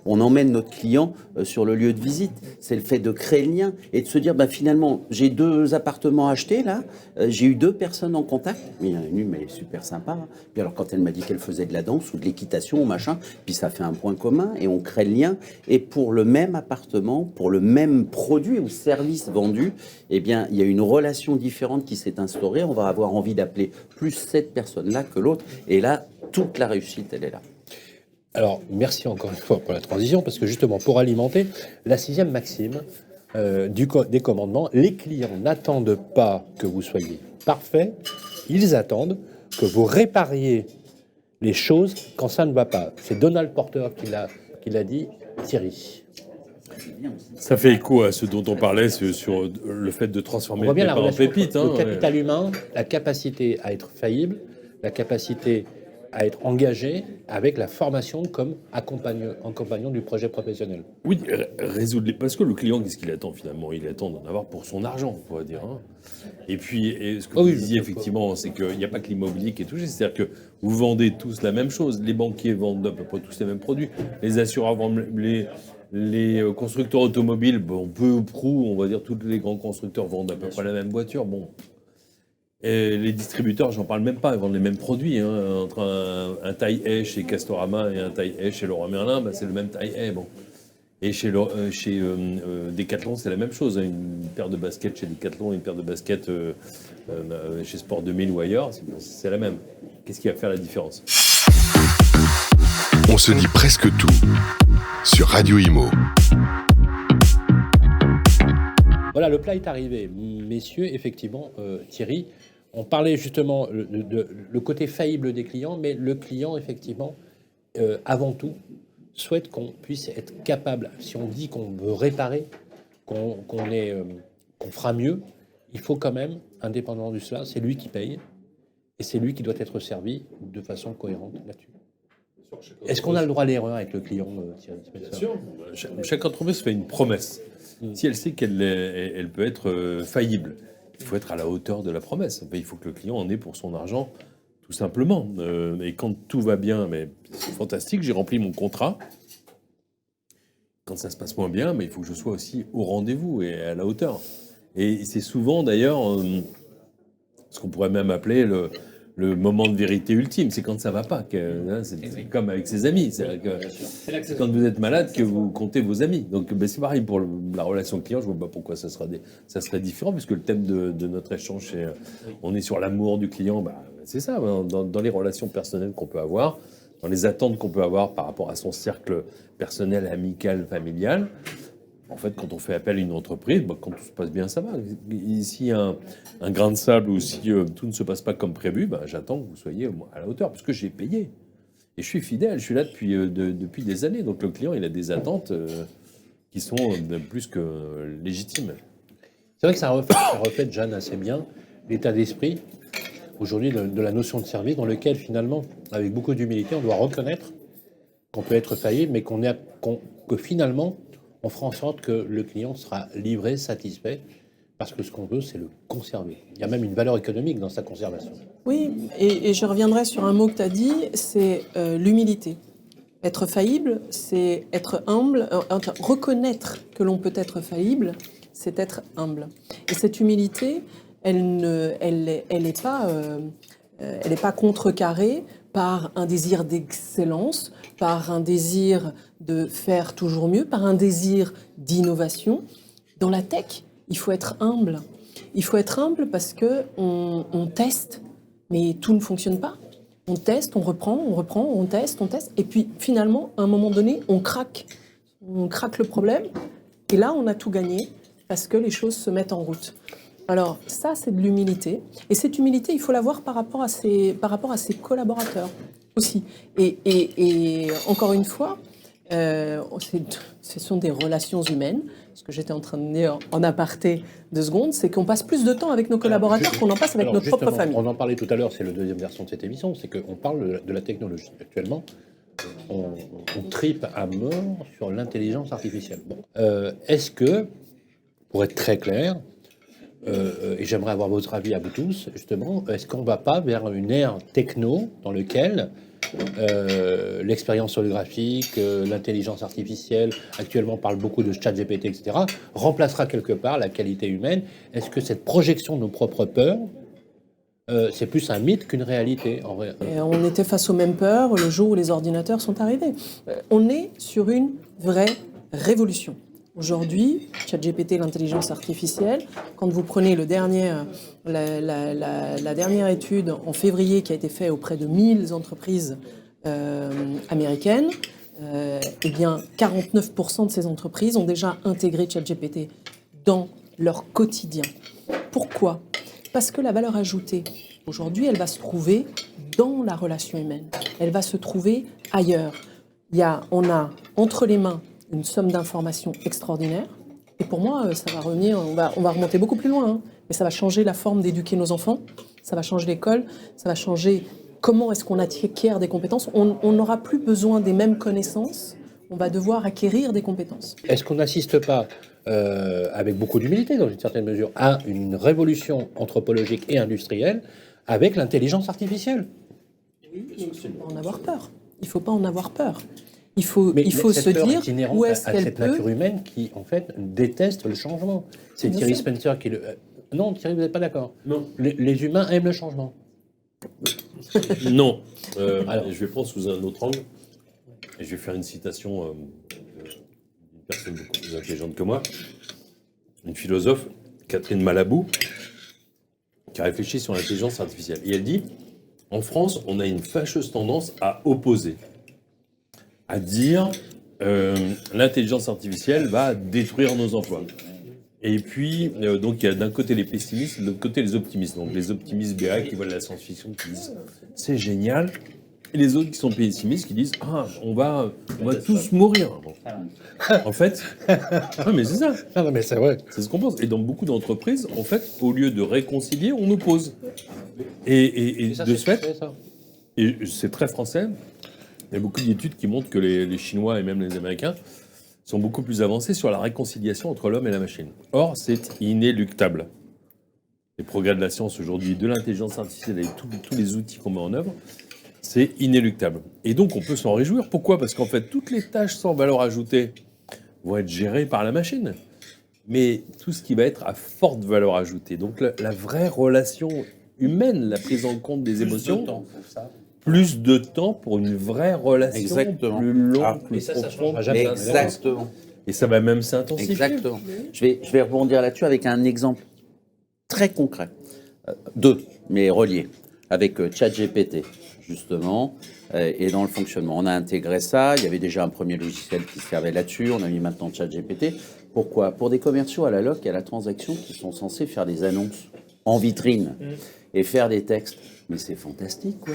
on emmène notre client sur le lieu de visite. C'est le fait de créer le lien et de se dire, finalement, j'ai 2 appartements achetés là, j'ai eu 2 personnes en contact, mais il y en a une, mais elle est super sympa. Hein. Puis alors, quand elle m'a dit qu'elle faisait de la danse ou de l'équitation ou machin, puis ça fait un point commun et on crée le lien. Et pour le même appartement, pour le même produit ou service vendu, eh bien, il y a une relation différente qui s'est instaurée. On va avoir envie d'appeler plus cette personne-là que l'autre. Et là, toute la réussite, elle est là. Alors, merci encore une fois pour la transition, parce que justement, pour alimenter la 6e maxime des commandements, les clients n'attendent pas que vous soyez parfait, ils attendent que vous répariez les choses quand ça ne va pas. C'est Donald Porter qui l'a dit, Thierry. Ça fait écho à ce dont on parlait sur le fait de transformer le pépin en pépite. Le capital humain, la capacité à être faillible, la capacité à être engagé avec la formation comme accompagnant du projet professionnel. Oui, parce que le client, qu'est-ce qu'il attend finalement ? Il attend d'en avoir pour son argent, on va dire. Hein. Et puis, ce que vous disiez effectivement, c'est qu'il n'y a pas que l'immobilier qui est touché, c'est-à-dire que vous vendez tous la même chose. Les banquiers vendent à peu près tous les mêmes produits, les assureurs vendent les constructeurs automobiles, peu ou prou, on va dire tous les grands constructeurs vendent à peu près la même voiture. Bon. Et les distributeurs, j'en parle même pas, ils vendent les mêmes produits. Hein. Entre un taille-haie chez Castorama et un taille-haie chez Leroy Merlin, c'est le même taille-haie. Bon. Et chez Decathlon, c'est la même chose. Hein. Une paire de baskets chez Decathlon et une paire de baskets chez Sport 2000 ou ailleurs, c'est la même. Qu'est-ce qui va faire la différence ? On se dit presque tout sur Radio Imo. Voilà, le plat est arrivé. Messieurs, effectivement, Thierry, on parlait justement le côté faillible des clients, mais le client, effectivement, avant tout, souhaite qu'on puisse être capable, si on dit qu'on veut réparer, qu'on fera mieux, il faut quand même, indépendamment de cela, c'est lui qui paye, et c'est lui qui doit être servi de façon cohérente là-dessus. Est-ce qu'on a le droit à l'erreur avec le client, Thierry ? Bien sûr. Chaque entreprise fait une promesse. Si elle sait qu'elle peut être faillible, il faut être à la hauteur de la promesse. Il faut que le client en ait pour son argent, tout simplement. Et quand tout va bien, mais c'est fantastique, j'ai rempli mon contrat. Quand ça se passe moins bien, mais il faut que je sois aussi au rendez-vous et à la hauteur. Et c'est souvent, d'ailleurs, ce qu'on pourrait même appeler le moment de vérité ultime. C'est quand ça va pas. C'est comme avec ses amis. C'est quand vous êtes malade que vous comptez vos amis. Donc c'est pareil pour la relation client. Je vois pas pourquoi ça serait différent, puisque le thème de notre échange, c'est on est sur l'amour du client. C'est ça, dans les relations personnelles qu'on peut avoir, dans les attentes qu'on peut avoir par rapport à son cercle personnel, amical, familial. En fait, quand on fait appel à une entreprise, quand tout se passe bien, ça va. S'il y a un grain de sable ou si tout ne se passe pas comme prévu, j'attends que vous soyez à la hauteur, parce que j'ai payé. Et je suis fidèle, je suis là depuis des années. Donc le client, il a des attentes qui sont plus que légitimes. C'est vrai que ça reflète, Jeanne, assez bien l'état d'esprit aujourd'hui de la notion de service, dans lequel finalement, avec beaucoup d'humilité, on doit reconnaître qu'on peut être faillible, mais que finalement, on fera en sorte que le client sera livré, satisfait, parce que ce qu'on veut, c'est le conserver. Il y a même une valeur économique dans sa conservation. Oui, et je reviendrai sur un mot que tu as dit, c'est l'humilité. Être faillible, c'est être humble. Reconnaître que l'on peut être faillible, c'est être humble. Et cette humilité, elle n'est pas contrecarrée par un désir d'excellence, par un désir de faire toujours mieux, par un désir d'innovation. Dans la tech, il faut être humble. Il faut être humble parce qu'on teste, mais tout ne fonctionne pas. On teste, on reprend, on teste. Et puis finalement, à un moment donné, on craque. On craque le problème. Et là, on a tout gagné parce que les choses se mettent en route. Alors ça, c'est de l'humilité. Et cette humilité, il faut l'avoir par rapport à ses collaborateurs aussi. Et encore une fois, ce sont des relations humaines. Ce que j'étais en train de dire en aparté 2 secondes, c'est qu'on passe plus de temps avec nos collaborateurs qu'on en passe avec notre propre famille. On en parlait tout à l'heure, c'est la deuxième version de cette émission, c'est qu'on parle de la technologie. Actuellement, on tripe à mort sur l'intelligence artificielle. Est-ce que, pour être très clair, et j'aimerais avoir votre avis à vous tous, justement, est-ce qu'on ne va pas vers une ère techno dans laquelle l'expérience holographique, l'intelligence artificielle, actuellement on parle beaucoup de ChatGPT, etc., remplacera quelque part la qualité humaine? Est-ce que cette projection de nos propres peurs, c'est plus un mythe qu'une réalité en vrai? On était face aux mêmes peurs le jour où les ordinateurs sont arrivés. On est sur une vraie révolution. Aujourd'hui, ChatGPT, l'intelligence artificielle, quand vous prenez la dernière étude en février qui a été faite auprès de 1000 entreprises américaines, eh bien 49% de ces entreprises ont déjà intégré ChatGPT dans leur quotidien. Pourquoi ? Parce que la valeur ajoutée, aujourd'hui, elle va se trouver dans la relation humaine. Elle va se trouver ailleurs. On a entre les mains une somme d'informations extraordinaire. Et pour moi, ça va revenir, on va remonter beaucoup plus loin, mais ça va changer la forme d'éduquer nos enfants, ça va changer l'école, ça va changer comment est-ce qu'on acquiert des compétences. On n'aura plus besoin des mêmes connaissances, on va devoir acquérir des compétences. Est-ce qu'on n'assiste pas, avec beaucoup d'humilité dans une certaine mesure, à une révolution anthropologique et industrielle avec l'intelligence artificielle? Oui, il ne faut pas en avoir peur. Il ne faut pas en avoir peur. Il faut se dire où est-ce qu'elle cette peut... nature humaine qui, en fait, déteste le changement. C'est Thierry Spencer qui le... Non, Thierry, vous n'êtes pas d'accord? Non. Les humains aiment le changement. Non. Alors, je vais prendre sous un autre angle et je vais faire une citation d'une personne beaucoup plus intelligente que moi, une philosophe, Catherine Malabou, qui a réfléchi sur l'intelligence artificielle. Et elle dit, en France, on a une fâcheuse tendance à opposer, à dire l'intelligence artificielle va détruire nos emplois. Et puis, donc, il y a d'un côté les pessimistes, de l'autre côté les optimistes. Donc, les optimistes BA qui voient la science-fiction, qui disent c'est génial. Et les autres qui sont pessimistes, qui disent on va tous mourir. Bon. En fait, ouais, mais c'est ça. Ah non, mais c'est vrai. C'est ce qu'on pense. Et dans beaucoup d'entreprises, en fait, au lieu de réconcilier, on oppose. Et ça, de c'est ce fait, fait, ça. et c'est très français, il y a beaucoup d'études qui montrent que les Chinois et même les Américains sont beaucoup plus avancés sur la réconciliation entre l'homme et la machine. Or, c'est inéluctable. Les progrès de la science aujourd'hui, de l'intelligence artificielle et tous les outils qu'on met en œuvre, c'est inéluctable. Et donc, on peut s'en réjouir. Pourquoi ? Parce qu'en fait, toutes les tâches sans valeur ajoutée vont être gérées par la machine. Mais tout ce qui va être à forte valeur ajoutée, donc la vraie relation humaine, la prise en compte des émotions. Plus de temps pour ça. Plus de temps pour une vraie relation Exactement. plus longue, Ah, plus Et ça profonde. changera jamais. Exactement. Et ça va même s'intensifier. Exactement. Je vais rebondir là-dessus avec un exemple très concret. Deux, mais reliés, avec ChatGPT, justement, et dans le fonctionnement. On a intégré ça, il y avait déjà un premier logiciel qui servait là-dessus, on a mis maintenant ChatGPT. Pourquoi? Pour des commerciaux à la loc et à la transaction qui sont censés faire des annonces en vitrine et faire des textes. Mais c'est fantastique, quoi.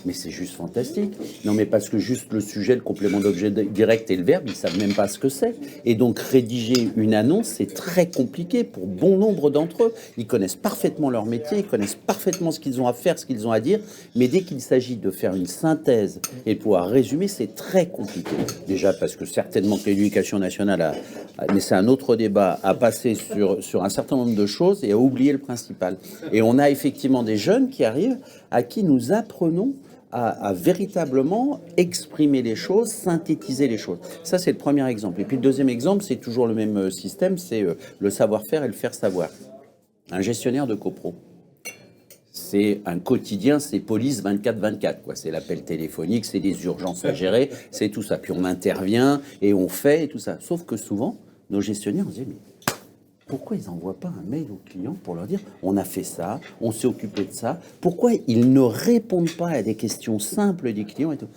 Mais c'est juste fantastique. Non, mais parce que juste le sujet, le complément d'objet direct et le verbe, ils ne savent même pas ce que c'est. Et donc, rédiger une annonce, c'est très compliqué pour bon nombre d'entre eux. Ils connaissent parfaitement leur métier, ils connaissent parfaitement ce qu'ils ont à faire, ce qu'ils ont à dire. Mais dès qu'il s'agit de faire une synthèse et de pouvoir résumer, c'est très compliqué. Déjà parce que certainement que l'éducation nationale mais c'est un autre débat, a passé sur un certain nombre de choses et a oublié le principal. Et on a effectivement des jeunes qui arrivent à qui nous apprenons à véritablement exprimer les choses, synthétiser les choses. Ça, c'est le premier exemple. Et puis le deuxième exemple, c'est toujours le même système, c'est le savoir-faire et le faire savoir. Un gestionnaire de copro, c'est un quotidien, c'est police 24/24, quoi. C'est l'appel téléphonique, c'est des urgences à gérer, c'est tout ça. Puis on intervient et on fait et tout ça. Sauf que souvent, nos gestionnaires, on se dit, mais pourquoi ils n'envoient pas un mail aux clients pour leur dire on a fait ça, on s'est occupé de ça? Pourquoi ils ne répondent pas à des questions simples des clients et tout?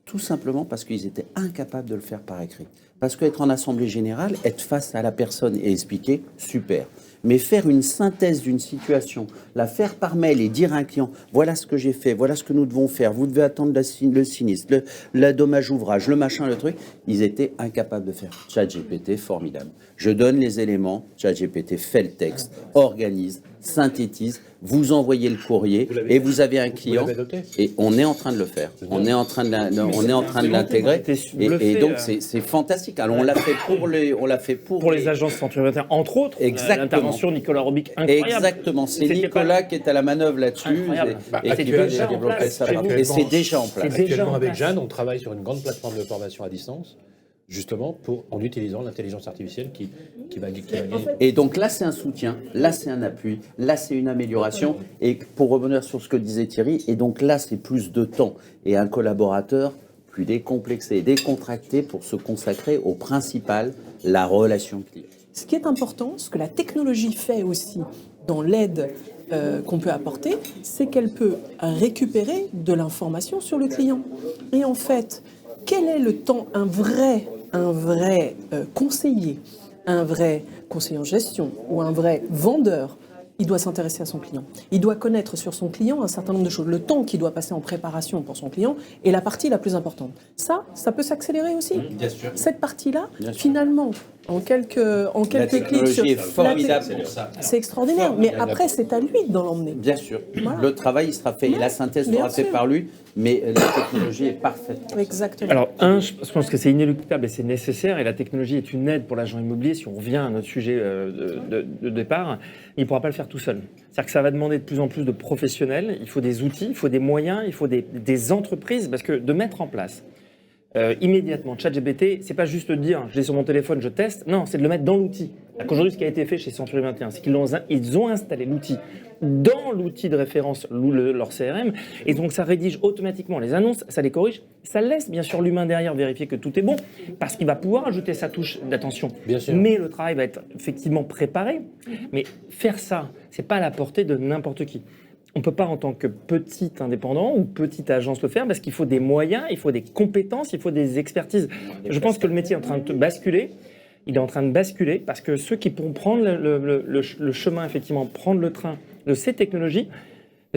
Tout simplement parce qu'ils étaient incapables de le faire par écrit. Parce qu'être en assemblée générale, être face à la personne et expliquer, super. Mais faire une synthèse d'une situation, la faire par mail et dire à un client, voilà ce que j'ai fait, voilà ce que nous devons faire, vous devez attendre le sinistre, le dommage ouvrage, le machin, le truc, ils étaient incapables de faire. ChatGPT, formidable. Je donne les éléments, ChatGPT fait le texte, organise, synthétise, vous envoyez le courrier et vous avez un client et on est en train de le faire. On est en train de l'intégrer et donc c'est fantastique. Alors on l'a fait pour les agences Century 21, entre autres. Exactement. L'intervention de Nicolas Robic, incroyable. Exactement. C'est Nicolas qui est à la manœuvre là-dessus et qui va développer ça. Et c'est déjà en place. Actuellement, avec Jeanne, on travaille sur une grande plateforme de formation à distance, justement en utilisant l'intelligence artificielle qui va gagner. Et donc là, c'est un soutien, là, c'est un appui, là, c'est une amélioration. Et pour revenir sur ce que disait Thierry, et donc là, c'est plus de temps et un collaborateur plus décomplexé, décontracté pour se consacrer au principal, la relation client. Ce qui est important, ce que la technologie fait aussi dans l'aide qu'on peut apporter, c'est qu'elle peut récupérer de l'information sur le client. Et en fait, quel est le temps, un vrai conseiller, un vrai conseiller en gestion ou un vrai vendeur, il doit s'intéresser à son client. Il doit connaître sur son client un certain nombre de choses. Le temps qu'il doit passer en préparation pour son client est la partie la plus importante. Ça peut s'accélérer aussi. Bien sûr. Cette partie-là, Bien sûr. finalement, en quelques La clics, technologie est formidable pour ça. c'est extraordinaire. Mais après, c'est à lui de l'emmener. Bien sûr. Voilà. Le travail il sera fait et la synthèse Bien sera faite sûr. par lui, mais la technologie est parfaite. Exactement. Alors, je pense que c'est inéluctable et c'est nécessaire, et la technologie est une aide pour l'agent immobilier. Si on revient à notre sujet de départ, il ne pourra pas le faire tout seul. C'est-à-dire que ça va demander de plus en plus de professionnels, il faut des outils, il faut des moyens, il faut des entreprises, parce que de mettre en place immédiatement ChatGPT, c'est pas juste de dire je l'ai sur mon téléphone, je teste, non, c'est de le mettre dans l'outil. Aujourd'hui, ce qui a été fait chez Century 21, c'est qu'ils ont installé l'outil dans l'outil de référence, leur CRM, et donc ça rédige automatiquement les annonces, ça les corrige, ça laisse bien sûr l'humain derrière vérifier que tout est bon, parce qu'il va pouvoir ajouter sa touche d'attention. Bien sûr. Mais le travail va être effectivement préparé, mais faire ça, c'est pas à la portée de n'importe qui. On ne peut pas en tant que petit indépendant ou petite agence le faire parce qu'il faut des moyens, il faut des compétences, il faut des expertises. Je pense que le métier est en train de basculer. Il est en train de basculer parce que ceux qui pourront prendre le chemin, effectivement, prendre le train de ces technologies,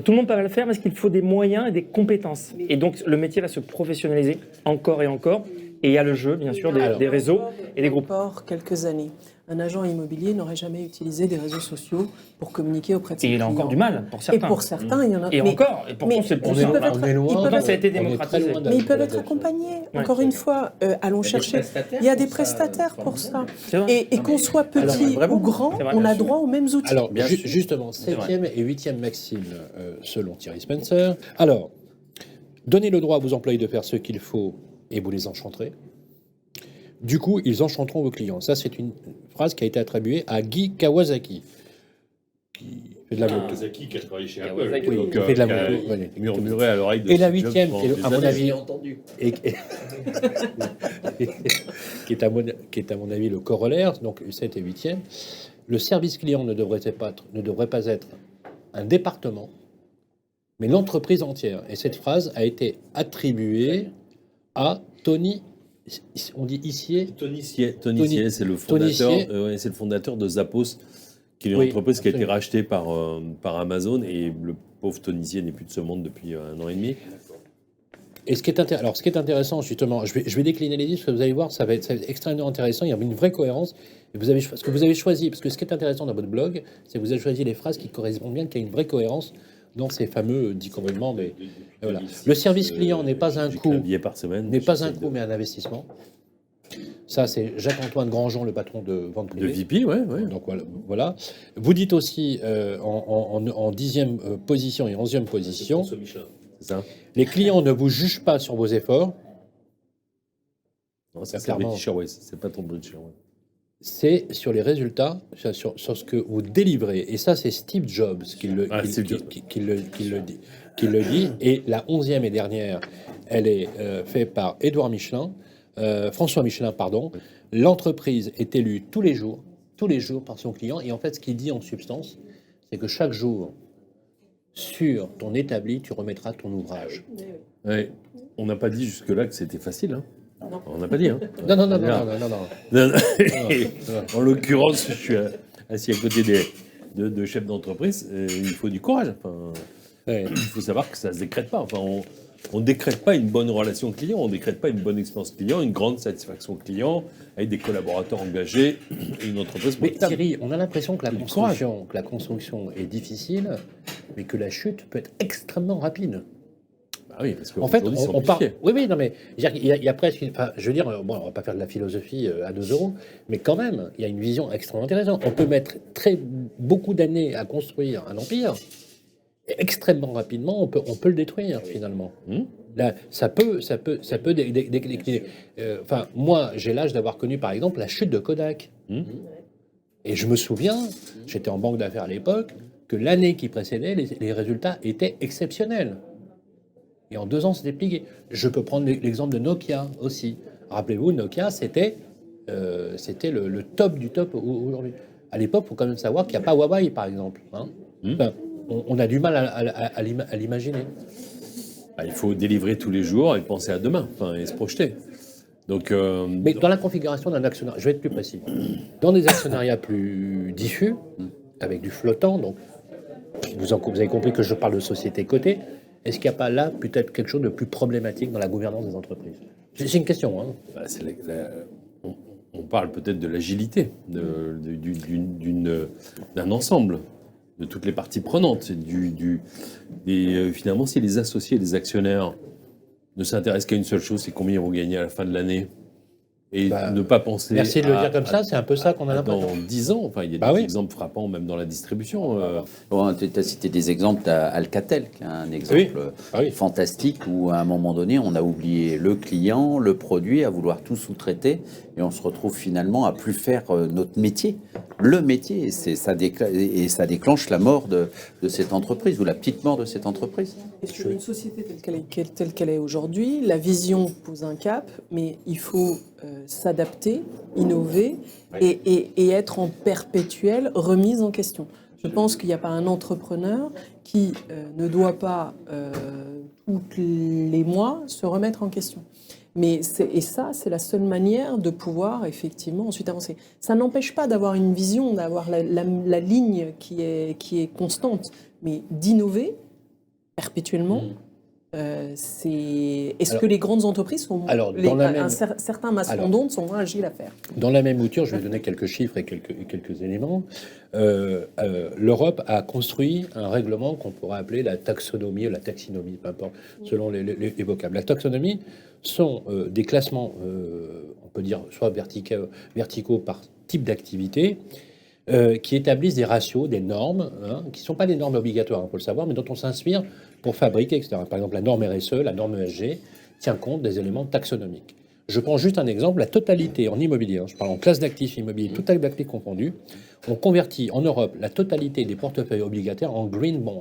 tout le monde peut le faire parce qu'il faut des moyens et des compétences. Et donc, le métier va se professionnaliser encore et encore. Et il y a le jeu, bien sûr, des réseaux et des groupes. Encore quelques années, un agent immobilier n'aurait jamais utilisé des réseaux sociaux pour communiquer auprès de ses Et il clients. a encore du mal pour certains. Et pour certains, il y en a. Et encore, et pourtant, c'est le plus simple. On est loin. ils peuvent Pourtant, être- ça a été On est très démocratisé. loin Mais ils peuvent être d'être- accompagnés. Ouais. Encore une fois, allons chercher. Il y a des prestataires pour ça. C'est vrai. Et qu'on soit petit vraiment, ou grand, c'est vrai, on bien a sûr. droit aux mêmes outils. Alors, Bien sûr. justement, vrai. 7e et 8e maxime, selon Thierry Spencer. Alors, donnez le droit à vos employés de faire ce qu'il faut et vous les enchanterez. Du coup, ils enchanteront vos clients. Ça, c'est une phrase qui a été attribuée à Guy Kawasaki, qui fait de la moto. Kawasaki qui a travaillé chez Apple. Kawasaki, Oui, Donc, qui fait de la qui a moto. Voilà. murmuré à l'oreille de Et la Steve Jobs huitième, pendant qui est, des à mon années. avis, J'ai entendu. qui est à mon avis le corollaire, donc 7 et 8e, le service client ne devrait pas être un département, mais l'entreprise entière. Et cette phrase a été attribuée à Tony, on dit Issier. Tony Sier, c'est le fondateur de Zappos, qui est une Oui, entreprise qui a été absolument. rachetée par Amazon, et le pauvre Tony Sier n'est plus de ce monde depuis 1 an et demi. Et ce qui est intéressant, justement, je vais décliner les listes, parce que vous allez voir, ça va être extrêmement intéressant, il y a une vraie cohérence. Et ce que vous avez choisi, parce que ce qui est intéressant dans votre blog, c'est que vous avez choisi les phrases qui correspondent bien, qu'il y a une vraie cohérence dans ces fameux 10 commandements. Mais voilà. Le service client n'est pas un coût, billet par semaine. n'est pas un J'essaie coût, mais un investissement. Ça, c'est Jacques-Antoine Grandjean, le patron de vente de privée. VP, ouais. Donc voilà. Vous dites aussi en 10e position et 11e position, C'est ça. les clients ne vous jugent pas sur vos efforts, Non, ça, c'est Clairement. British Airways, c'est pas ton British Airways. c'est sur les résultats, sur ce que vous délivrez. Et ça, c'est Steve Jobs qui le dit. Et la 11e et dernière, elle est faite par François Michelin, pardon. L'entreprise est élue tous les jours par son client. Et en fait, ce qu'il dit en substance, c'est que chaque jour, sur ton établi, tu remettras ton ouvrage. Ouais. On n'a pas dit jusque-là que c'était facile. Hein. Non. On n'a pas dit. Hein. Non. Non, non. En l'occurrence, je suis assis à côté de chefs d'entreprise. Il faut du courage. Enfin, Ouais. il faut savoir que ça ne se décrète pas. Enfin, on ne décrète pas une bonne relation client, on ne décrète pas une bonne expérience client, une grande satisfaction client, avec des collaborateurs engagés et une entreprise Mais profitable. Thierry, on a l'impression que Du courage. la construction est difficile, mais que la chute peut être extrêmement rapide. Bah oui, parce En fait, qu'aujourd'hui, c'est on parle. amplifié. Oui, non, mais il y a presque. Enfin, je veux dire, bon, on va pas faire de la philosophie à 2 euros, mais quand même, il y a une vision extrêmement intéressante. On peut mettre beaucoup d'années à construire un empire, et extrêmement rapidement, on peut le détruire finalement. Là, ça peut décliner. Enfin, moi, j'ai l'âge d'avoir connu, par exemple, la chute de Kodak. Et je me souviens, j'étais en banque d'affaires à l'époque, que l'année qui précédait, les résultats étaient exceptionnels. Et en 2 ans, c'était plié. Je peux prendre l'exemple de Nokia aussi. Rappelez-vous, Nokia, c'était le top du top aujourd'hui. À l'époque, il faut quand même savoir qu'il n'y a pas Huawei, par exemple. Hein. Enfin, on a du mal à l'imaginer. Ah, il faut délivrer tous les jours et penser à demain, enfin, et se projeter. Donc, Mais dans la configuration d'un actionnariat, je vais être plus précis, dans des actionnariats plus diffus, avec du flottant, donc vous avez compris que je parle de société cotée, est-ce qu'il n'y a pas là peut-être quelque chose de plus problématique dans la gouvernance des entreprises? C'est une question. Hein. bah, on parle peut-être de l'agilité d'un ensemble, de toutes les parties prenantes. Finalement, si les associés et les actionnaires ne s'intéressent qu'à une seule chose, c'est combien ils vont gagner à la fin de l'année, et ne pas penser. Merci de le dire comme ça, c'est un peu ça qu'on a l'impression. Dans 10 ans, enfin, il y a Bah des oui. exemples frappants même dans la distribution. Bon, tu as cité des exemples, tu as Alcatel, qui est un exemple Oui. fantastique où à un moment donné, on a oublié le client, le produit, à vouloir tout sous-traiter, et on se retrouve finalement à plus faire notre métier, le métier, et ça déclenche la mort de cette entreprise, ou la petite mort de cette entreprise. Et sur une société telle qu'elle est aujourd'hui, la vision pose un cap, mais il faut s'adapter, innover et être en perpétuelle remise en question. Je pense qu'il n'y a pas un entrepreneur qui ne doit pas tous les mois se remettre en question. Ça, c'est la seule manière de pouvoir effectivement ensuite avancer. Ça n'empêche pas d'avoir une vision, d'avoir la ligne qui est constante, mais d'innover perpétuellement. Est-ce que les grandes entreprises sont certains mastodontes sont moins agiles à faire? Dans la même mouture, je vais donner quelques chiffres et quelques éléments. L'Europe a construit un règlement qu'on pourrait appeler la taxonomie ou la taxinomie, peu importe, selon les vocables. La taxonomie sont des classements, on peut dire, soit verticaux par type d'activité, qui établissent des ratios, des normes, qui ne sont pas des normes obligatoires, il faut le savoir, mais dont on s'inspire pour fabriquer, etc. Par exemple, la norme RSE, la norme ESG, tient compte des éléments taxonomiques. Je prends juste un exemple, la totalité en immobilier, je parle en classe d'actifs immobiliers, toutes d'actifs confondus, on convertit en Europe la totalité des portefeuilles obligataires en green bonds,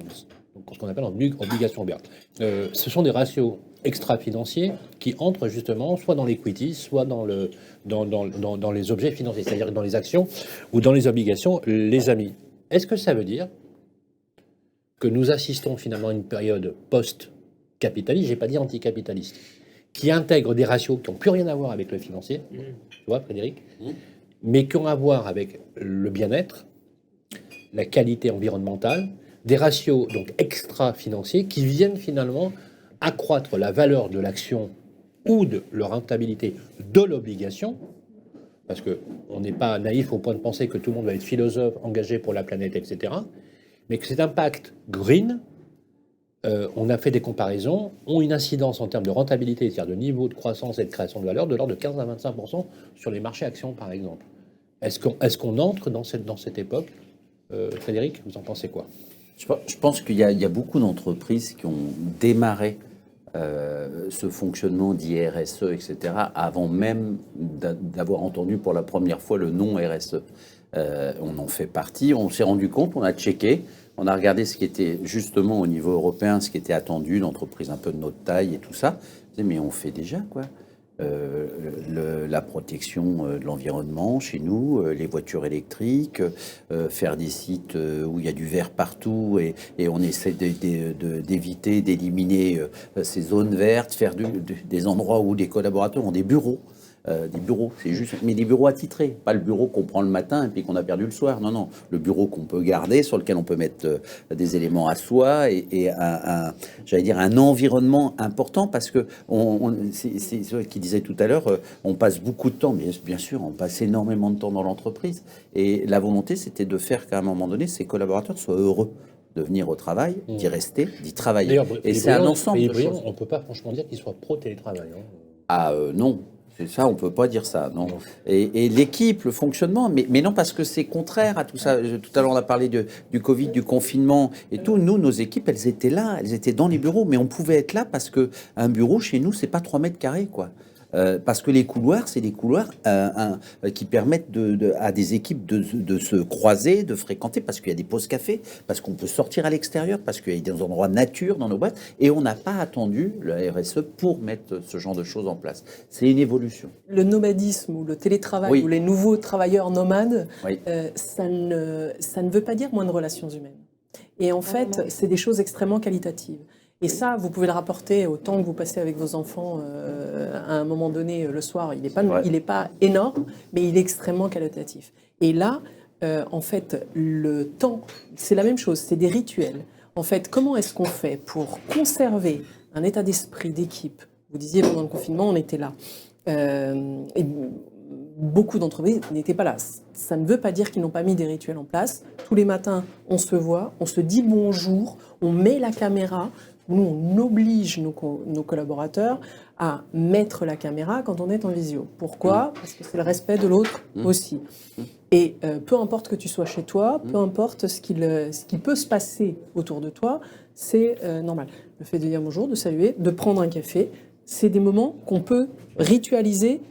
donc ce qu'on appelle en obligations vertes. Ce sont des ratios extra-financiers qui entrent justement soit dans l'equity, soit dans les objets financiers, c'est-à-dire dans les actions ou dans les obligations. Les amis, est-ce que ça veut dire que nous assistons finalement à une période post-capitaliste, j'ai pas dit anticapitaliste, qui intègre des ratios qui n'ont plus rien à voir avec le financier, tu vois, Frédéric, mais qui ont à voir avec le bien-être, la qualité environnementale, des ratios donc extra-financiers qui viennent finalement accroître la valeur de l'action ou de leur rentabilité de l'obligation, parce qu'on n'est pas naïf au point de penser que tout le monde va être philosophe, engagé pour la planète, etc., mais que cet impact green, on a fait des comparaisons, ont une incidence en termes de rentabilité, c'est-à-dire de niveau de croissance et de création de valeur, de l'ordre de 15 à 25% sur les marchés actions, par exemple. Est-ce qu'on entre dans cette époque Frédéric, vous en pensez quoi? Je pense qu'il y a beaucoup d'entreprises qui ont démarré ce fonctionnement d'IRSE, etc., avant même d'avoir entendu pour la première fois le nom RSE. On en fait partie, on s'est rendu compte, on a checké, on a regardé ce qui était justement au niveau européen, ce qui était attendu d'entreprises un peu de notre taille et tout ça. Mais on fait déjà quoi. La protection de l'environnement chez nous, les voitures électriques, faire des sites où il y a du verre partout et on essaie d'éviter, d'éliminer ces zones vertes, faire des endroits où les collaborateurs ont des bureaux. C'est juste, mais des bureaux attitrés, pas le bureau qu'on prend le matin et puis qu'on a perdu le soir. Non, le bureau qu'on peut garder, sur lequel on peut mettre des éléments à soi et j'allais dire un environnement important parce que c'est ce qu'il disait tout à l'heure, on passe beaucoup de temps, mais bien sûr, on passe énormément de temps dans l'entreprise et la volonté, c'était de faire qu'à un moment donné, ces collaborateurs soient heureux de venir au travail, d'y rester, d'y travailler. Et c'est un ensemble de choses. On ne peut pas franchement dire qu'ils soient pro-télétravail. Non. C'est ça, on peut pas dire ça, non. Et l'équipe, le fonctionnement, mais non, parce que c'est contraire à tout ça. Tout à l'heure, on a parlé du Covid, du confinement et tout. Nous, nos équipes, elles étaient là, elles étaient dans les bureaux, mais on pouvait être là parce que un bureau chez nous, c'est pas 3 mètres carrés, quoi. Parce que les couloirs, c'est des couloirs qui permettent à des équipes de se croiser, de fréquenter, parce qu'il y a des pauses café, parce qu'on peut sortir à l'extérieur, parce qu'il y a des endroits nature dans nos boîtes, et on n'a pas attendu le RSE pour mettre ce genre de choses en place. C'est une évolution. Le nomadisme ou le télétravail ou les nouveaux travailleurs nomades, ça ne veut pas dire moins de relations humaines. Et en fait, c'est des choses extrêmement qualitatives. Et ça, vous pouvez le rapporter au temps que vous passez avec vos enfants à un moment donné le soir. Il n'est pas énorme, mais il est extrêmement qualitatif. Et là, en fait, le temps, c'est la même chose, c'est des rituels. En fait, comment est-ce qu'on fait pour conserver un état d'esprit d'équipe? Vous disiez pendant le confinement, on était là. Et beaucoup d'entreprises n'étaient pas là. Ça ne veut pas dire qu'ils n'ont pas mis des rituels en place. Tous les matins, on se voit, on se dit bonjour, on met la caméra. Nous, on oblige nos collaborateurs à mettre la caméra quand on est en visio. Pourquoi? Parce que c'est le respect de l'autre aussi. Et peu importe que tu sois chez toi, peu importe ce qui peut se passer autour de toi, c'est normal. Le fait de dire bonjour, de saluer, de prendre un café, c'est des moments qu'on peut ritualiser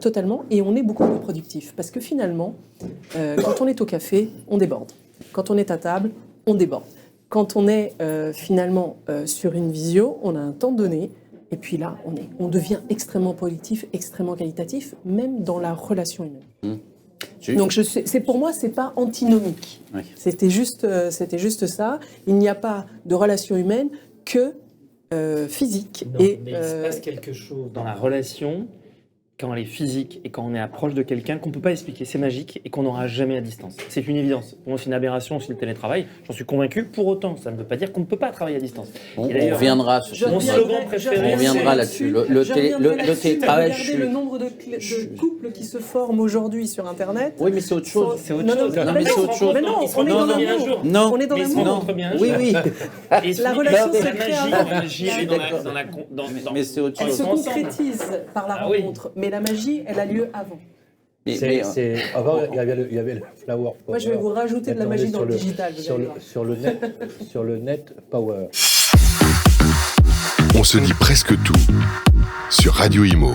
totalement et on est beaucoup plus productif. Parce que finalement, quand on est au café, on déborde. Quand on est à table, on déborde. Quand on est finalement sur une visio, on a un temps donné, et puis là, on devient extrêmement productif, extrêmement qualitatif, même dans la relation humaine. Donc pour moi, c'est pas antinomique. Oui. C'était juste ça. Il n'y a pas de relation humaine que physique. Non, mais il se passe quelque chose dans la relation quand elle est physique et quand on est approche de quelqu'un qu'on ne peut pas expliquer, c'est magique et qu'on n'aura jamais à distance. C'est une évidence. Pour moi, c'est une aberration aussi le télétravail. J'en suis convaincu. Pour autant, ça ne veut pas dire qu'on ne peut pas travailler à distance. On reviendra sur mon slogan préféré. On reviendra là-dessus. Le télétravail. Regardez le nombre de couples qui se forment aujourd'hui sur Internet. Oui, mais c'est autre chose. C'est autre chose. Non, mais c'est autre chose. Mais non, on est dans l'amour. Non, on est dans l'amour. Oui. La relation se crée avant. La magie, elle est mais c'est autre chose. Elle se concrétise par la rencontre. Mais la magie, elle a lieu avant. Avant, il y avait le flower power. Moi, je vais vous rajouter de la magie dans le digital. Sur le net power. On se dit presque tout sur Radio Imo.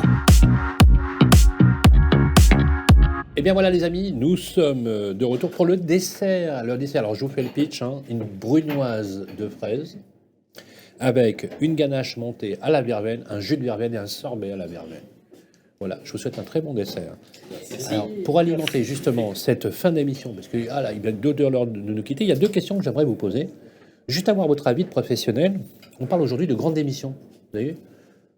Eh bien voilà les amis, nous sommes de retour pour le dessert. Le dessert, alors je vous fais le pitch, hein, une brunoise de fraises avec une ganache montée à la verveine, un jus de verveine et un sorbet à la verveine. Voilà, je vous souhaite un très bon dessert. Alors, pour alimenter justement cette fin d'émission, parce que là, il vient de l'heure de nous quitter, il y a 2 questions que j'aimerais vous poser. Juste avoir votre avis de professionnel. On parle aujourd'hui de grande démission. Vous voyez,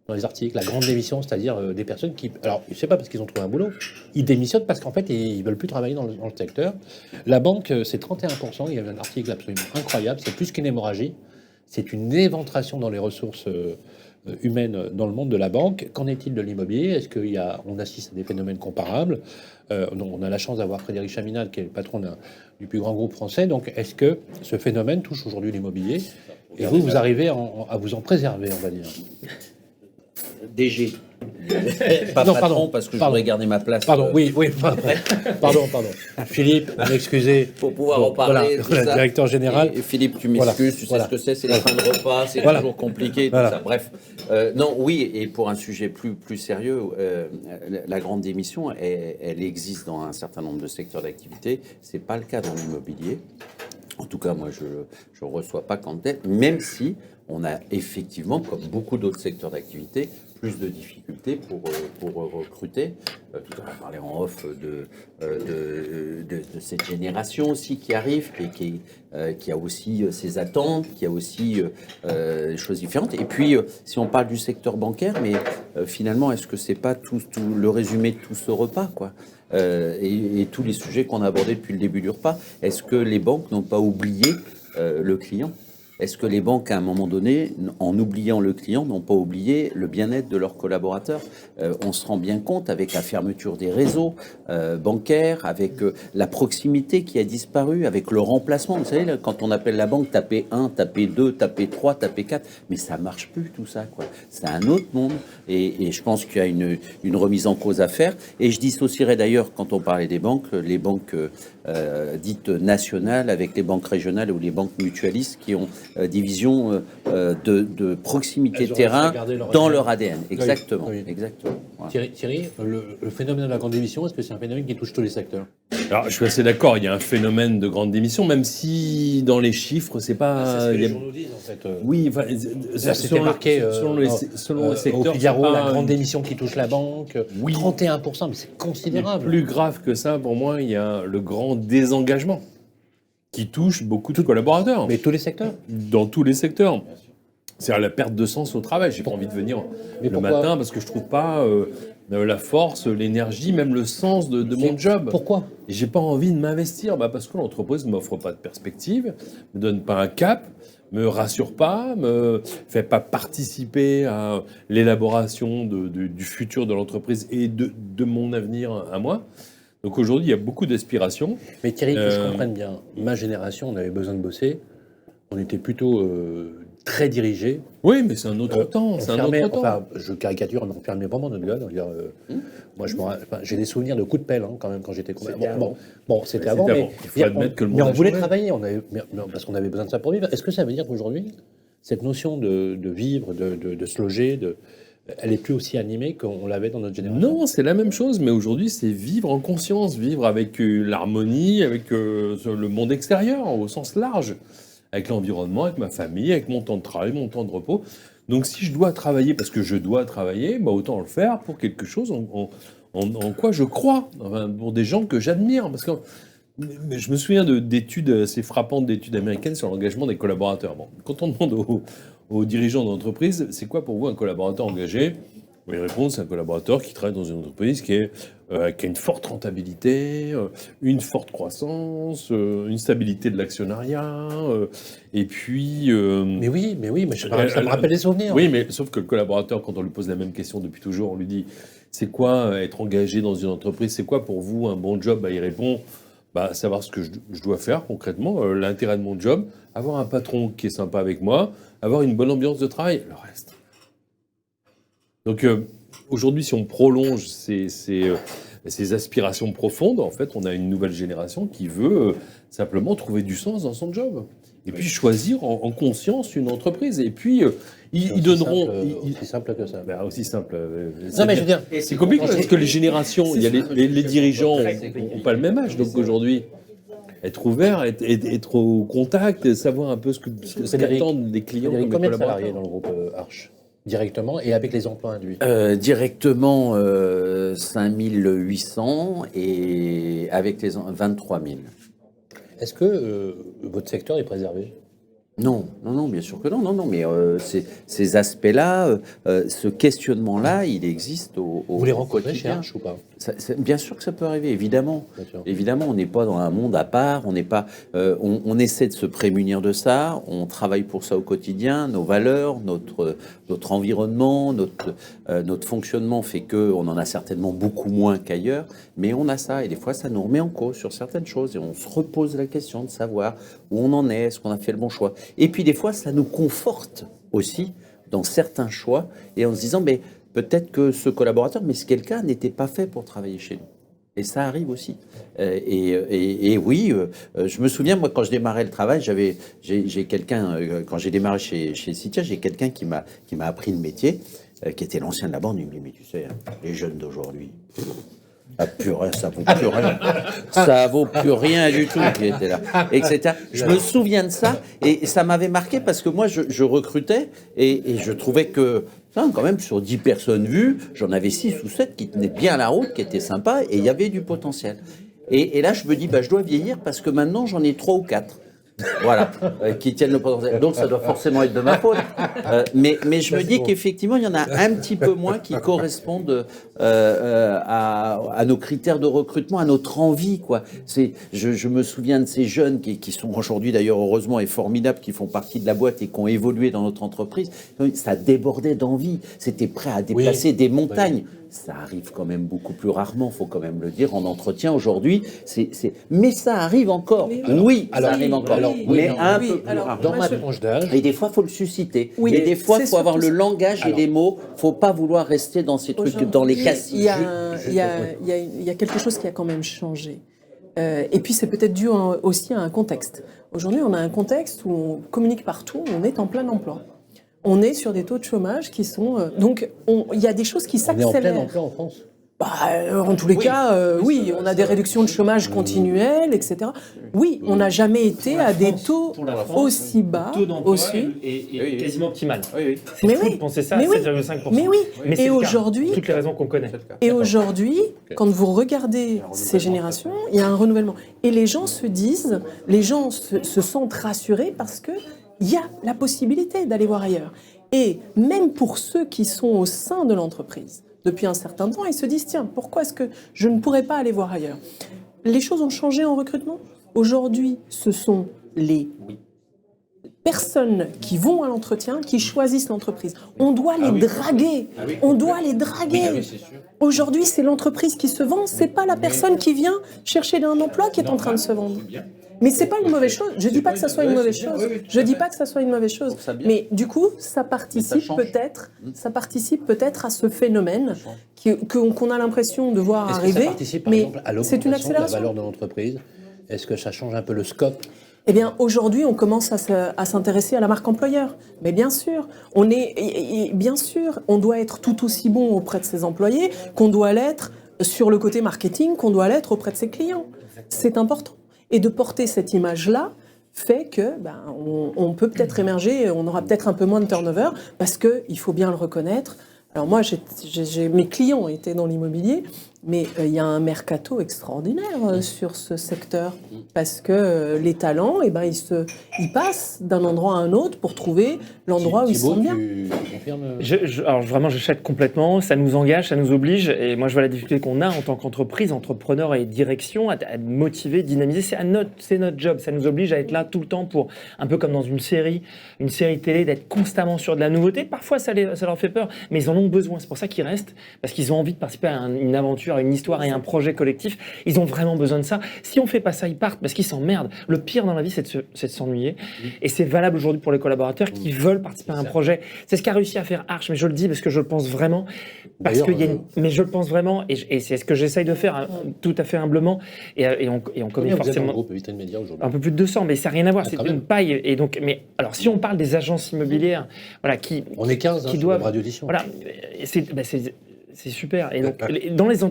dans les articles, la grande démission, c'est-à-dire des personnes qui... Alors, je ne sais pas parce qu'ils ont trouvé un boulot. Ils démissionnent parce qu'en fait, ils ne veulent plus travailler dans le secteur. La banque, c'est 31%. Il y avait un article absolument incroyable. C'est plus qu'une hémorragie. C'est une éventration dans les ressources humaines dans le monde de la banque. Qu'en est-il de l'immobilier? Est-ce qu'on assiste à des phénomènes comparables? On a la chance d'avoir Frédéric Chaminade, qui est le patron du plus grand groupe français. Donc, est-ce que ce phénomène touche aujourd'hui l'immobilier? Et vous arrivez à vous en préserver, on va dire. DG. Pas Non, patron, pardon, parce que je pardon. voudrais garder ma place. Pardon, oui, pardon. Philippe, m'excusez. Pour pouvoir en parler. Voilà, tout le ça. directeur général. Et Philippe, tu m'excuses, Voilà. tu sais Voilà. ce que c'est les fins de repas, c'est Voilà. toujours compliqué, tout Voilà. ça. Bref, non, oui, et pour un sujet plus sérieux, la grande démission, elle existe dans un certain nombre de secteurs d'activité. C'est pas le cas dans l'immobilier. En tout cas, moi, je ne reçois pas qu'en tête, même si on a effectivement, comme beaucoup d'autres secteurs d'activité, plus de difficultés pour recruter. Tout à l'heure, on parlait en off de cette génération aussi qui arrive, qui a aussi ses attentes, qui a aussi des choses différentes. Et puis, si on parle du secteur bancaire, mais finalement, est-ce que c'est pas tout le résumé de tout ce repas, quoi? Et tous les sujets qu'on a abordés depuis le début du repas, est-ce que les banques n'ont pas oublié le client? Est-ce que les banques, à un moment donné, en oubliant le client, n'ont pas oublié le bien-être de leurs collaborateurs? On se rend bien compte avec la fermeture des réseaux bancaires, avec la proximité qui a disparu, avec le remplacement. Vous savez, là, quand on appelle la banque, taper 1, taper 2, taper 3, taper 4, mais ça marche plus tout ça, quoi. C'est un autre monde. Et je pense qu'il y a une remise en cause à faire. Et je dissocierais d'ailleurs, quand on parlait des banques, les banques dites nationales avec les banques régionales ou les banques mutualistes qui ont des visions de proximité de terrain dans leur ADN. Exactement. Oui. Exactement. Voilà. Thierry, le phénomène de la grande démission, est-ce que c'est un phénomène qui touche tous les secteurs? Alors, je suis assez d'accord, il y a un phénomène de grande démission, même si dans les chiffres, c'est pas... C'est ce que il y a- les journaux disent, en fait. Oui, enfin, Ça, c'était marqué selon les secteurs. au Figaro, c'est la pas grande démission qui touche la banque. Oui. 31%, mais c'est Mais considérable. plus grave que ça, pour moi, il y a le grand désengagement qui touche beaucoup de collaborateurs. Mais tous les secteurs. Dans tous les secteurs. C'est-à-dire la perte de sens au travail. J'ai pas envie de venir Mais le pourquoi matin parce que je trouve pas la force, l'énergie, même le sens de mon job. Pourquoi? Et j'ai pas envie de m'investir parce que l'entreprise ne m'offre pas de perspective, me donne pas un cap, me rassure pas, me fait pas participer à l'élaboration du futur de l'entreprise et de mon avenir à moi. Donc aujourd'hui, il y a beaucoup d'aspirations. Mais Thierry, que je comprenne bien, ma génération, on avait besoin de bosser. On était plutôt très dirigés. Oui, mais c'est un autre temps. On C'est un fermait- autre temps. enfin, je caricature, mais on fermait vraiment notre gueule. Moi, j'ai des souvenirs de coups de pelle quand même quand j'étais combattant. Bon, c'était avant, C'était mais, avant. Il faut admettre que le mais monde on a voulait changé. travailler, parce qu'on avait besoin de ça pour vivre. Est-ce que ça veut dire qu'aujourd'hui, cette notion de vivre, de se loger, elle est plus aussi animée qu'on l'avait dans notre génération? Non, c'est la même chose, mais aujourd'hui, c'est vivre en conscience, vivre avec l'harmonie, avec le monde extérieur, au sens large, avec l'environnement, avec ma famille, avec mon temps de travail, mon temps de repos. Donc, si je dois travailler parce que je dois travailler, bah, autant le faire pour quelque chose en quoi je crois, enfin, pour des gens que j'admire. Parce que mais je me souviens d'études assez frappantes d'études américaines sur l'engagement des collaborateurs. Bon, quand on demande aux dirigeants d'entreprise, c'est quoi pour vous un collaborateur engagé? Ils répondent, c'est un collaborateur qui travaille dans une entreprise qui a une forte rentabilité, une forte croissance, une stabilité de l'actionnariat, et puis... Mais oui, mais ça me rappelle des souvenirs. Oui, mais sauf que le collaborateur, quand on lui pose la même question depuis toujours, on lui dit, c'est quoi être engagé dans une entreprise? C'est quoi pour vous un bon job? Il répond, savoir ce que je dois faire concrètement, l'intérêt de mon job, avoir un patron qui est sympa avec moi, avoir une bonne ambiance de travail, le reste. Donc aujourd'hui, si on prolonge ces aspirations profondes, en fait, on a une nouvelle génération qui veut simplement trouver du sens dans son job. Et puis choisir en conscience une entreprise. Et puis ils donneront. C'est simple que ça. Ben, aussi simple. Non, mais je veux dire, C'est compliqué parce que les générations, il y a les dirigeants n'ont pas le même âge. Donc aujourd'hui, être ouvert, être au contact, savoir un peu ce qu'attendent les clients. Frédéric, comme combien les de salariés collaborateurs. dans le groupe Arche directement et avec les emplois induits? Directement 5800 et avec les 23 000. Est-ce que votre secteur est préservé? Non, bien sûr que non, mais ces aspects-là, ce questionnement-là, il existe au Vous les rencontrez chez quotidien. Arche ou pas? Bien sûr que ça peut arriver, évidemment. Bien sûr. Évidemment, on n'est pas dans un monde à part, on n'est pas, on essaie de se prémunir de ça, on travaille pour ça au quotidien, nos valeurs, notre environnement, notre fonctionnement fait que on en a certainement beaucoup moins qu'ailleurs, mais on a ça et des fois ça nous remet en cause sur certaines choses et on se repose la question de savoir où on en est, est-ce qu'on a fait le bon choix. Et puis des fois ça nous conforte aussi dans certains choix et en se disant mais peut-être que ce collaborateur, mais ce quelqu'un n'était pas fait pour travailler chez nous. Et ça arrive aussi. Et oui, je me souviens, moi, quand je démarrais le travail, j'ai quelqu'un, quand j'ai démarré chez Citia, j'ai quelqu'un qui m'a appris le métier, qui était l'ancien de la bande. Il me dit, mais tu sais, les jeunes d'aujourd'hui, ça vaut plus rien. Ça vaut plus rien du tout qui était là, etc. Je me souviens de ça et ça m'avait marqué parce que moi, je recrutais et je trouvais que quand même, sur 10 personnes vues, j'en avais 6 ou 7 qui tenaient bien la route, qui étaient sympas, et il y avait du potentiel. Et là, je me dis, je dois vieillir parce que maintenant, j'en ai 3 ou 4. Voilà, qui tiennent le potentiel. Donc, ça doit forcément être de ma faute. Mais je me dis qu'effectivement, il y en a un petit peu moins qui correspondent à nos critères de recrutement, à notre envie, quoi. Je me souviens de ces jeunes qui sont aujourd'hui, d'ailleurs, heureusement et formidables, qui font partie de la boîte et qui ont évolué dans notre entreprise. Ça débordait d'envie. C'était prêt à déplacer des montagnes. Oui. Ça arrive quand même beaucoup plus rarement, faut quand même le dire, en entretien aujourd'hui. Mais ça arrive encore. Ça arrive encore. Mais un peu plus rarement. Dans ma tranche d'âge. Et des fois, il faut le susciter. Et des fois, il faut avoir le langage et les mots. Il ne faut pas vouloir rester dans ces trucs, dans les cassis. Il y a quelque chose qui a quand même changé. Et puis, c'est peut-être dû aussi à un contexte. Aujourd'hui, on a un contexte où on communique partout, on est en plein emploi. On est sur des taux de chômage qui sont... donc, il y a des choses qui s'accélèrent. On est en plein emploi en France. En tous les cas, oui, on a des réductions de chômage continuelles, etc. Oui, on n'a jamais été à des taux aussi bas. Le taux d'emploi est quasiment optimal. C'est mais fou oui, de penser ça, mais 7,5%. Mais oui, mais et aujourd'hui... Toutes les raisons qu'on connaît. Et aujourd'hui, quand vous regardez ces générations, il y a un renouvellement. Et les gens se disent, les gens se sentent rassurés parce que il y a la possibilité d'aller voir ailleurs. Et même pour ceux qui sont au sein de l'entreprise, depuis un certain temps, ils se disent, tiens, pourquoi est-ce que je ne pourrais pas aller voir ailleurs? Les choses ont changé en recrutement. Aujourd'hui, ce sont les personnes qui vont à l'entretien, qui choisissent l'entreprise. On doit les draguer. On doit les draguer. Aujourd'hui, c'est l'entreprise qui se vend, c'est pas la personne qui vient chercher un emploi qui est en train de se vendre. Mais c'est pas une mauvaise chose. Je dis pas que ça soit une mauvaise chose. Je dis pas que ça soit une mauvaise chose. Mais du coup, ça participe peut-être à ce phénomène qu'on a l'impression de voir arriver. Ça participe, par mais exemple, à c'est une l'augmentation de la accélération. valeur de l'entreprise. Est-ce que ça change un peu le scope? Eh bien, aujourd'hui, on commence à s'intéresser à la marque employeur. Mais bien sûr, on doit être tout aussi bon auprès de ses employés qu'on doit l'être sur le côté marketing, qu'on doit l'être auprès de ses clients. C'est important. Et de porter cette image-là fait que on peut peut-être émerger, on aura peut-être un peu moins de turnover, parce qu'il faut bien le reconnaître. Alors moi, mes clients étaient dans l'immobilier, mais il y a un mercato extraordinaire sur ce secteur, parce que les talents, ils passent d'un endroit à un autre pour trouver l'endroit où ils sont bien. Tu confirmes Alors vraiment, j'achète complètement. Ça nous engage, ça nous oblige. Et moi, je vois la difficulté qu'on a en tant qu'entreprise, entrepreneur et direction, à motiver, dynamiser. C'est notre job. Ça nous oblige à être là tout le temps pour, un peu comme dans une série télé, d'être constamment sur de la nouveauté. Parfois, ça leur fait peur, mais ils en ont besoin. C'est pour ça qu'ils restent, parce qu'ils ont envie de participer à une aventure, aventure, à une histoire et à un projet collectif. Ils ont vraiment besoin de ça. Si on fait pas ça, ils partent parce qu'ils s'emmerdent. Le pire dans la vie, c'est de s'ennuyer. Et c'est valable aujourd'hui pour les collaborateurs qui veulent participer à un projet. C'est ce qu'a réussi à faire Arch, mais je le dis parce que je le pense vraiment. Mais je le pense vraiment, et c'est ce que j'essaye de faire tout à fait humblement. Et on connaît forcément le groupe Vitrine Média aujourd'hui. un peu plus de 200, mais ça n'a rien à voir. C'est quand une même. paille. Et donc, mais alors, si on parle des agences immobilières, voilà, On est 15 qui sur doivent, la radio édition. voilà, c'est super. Et donc,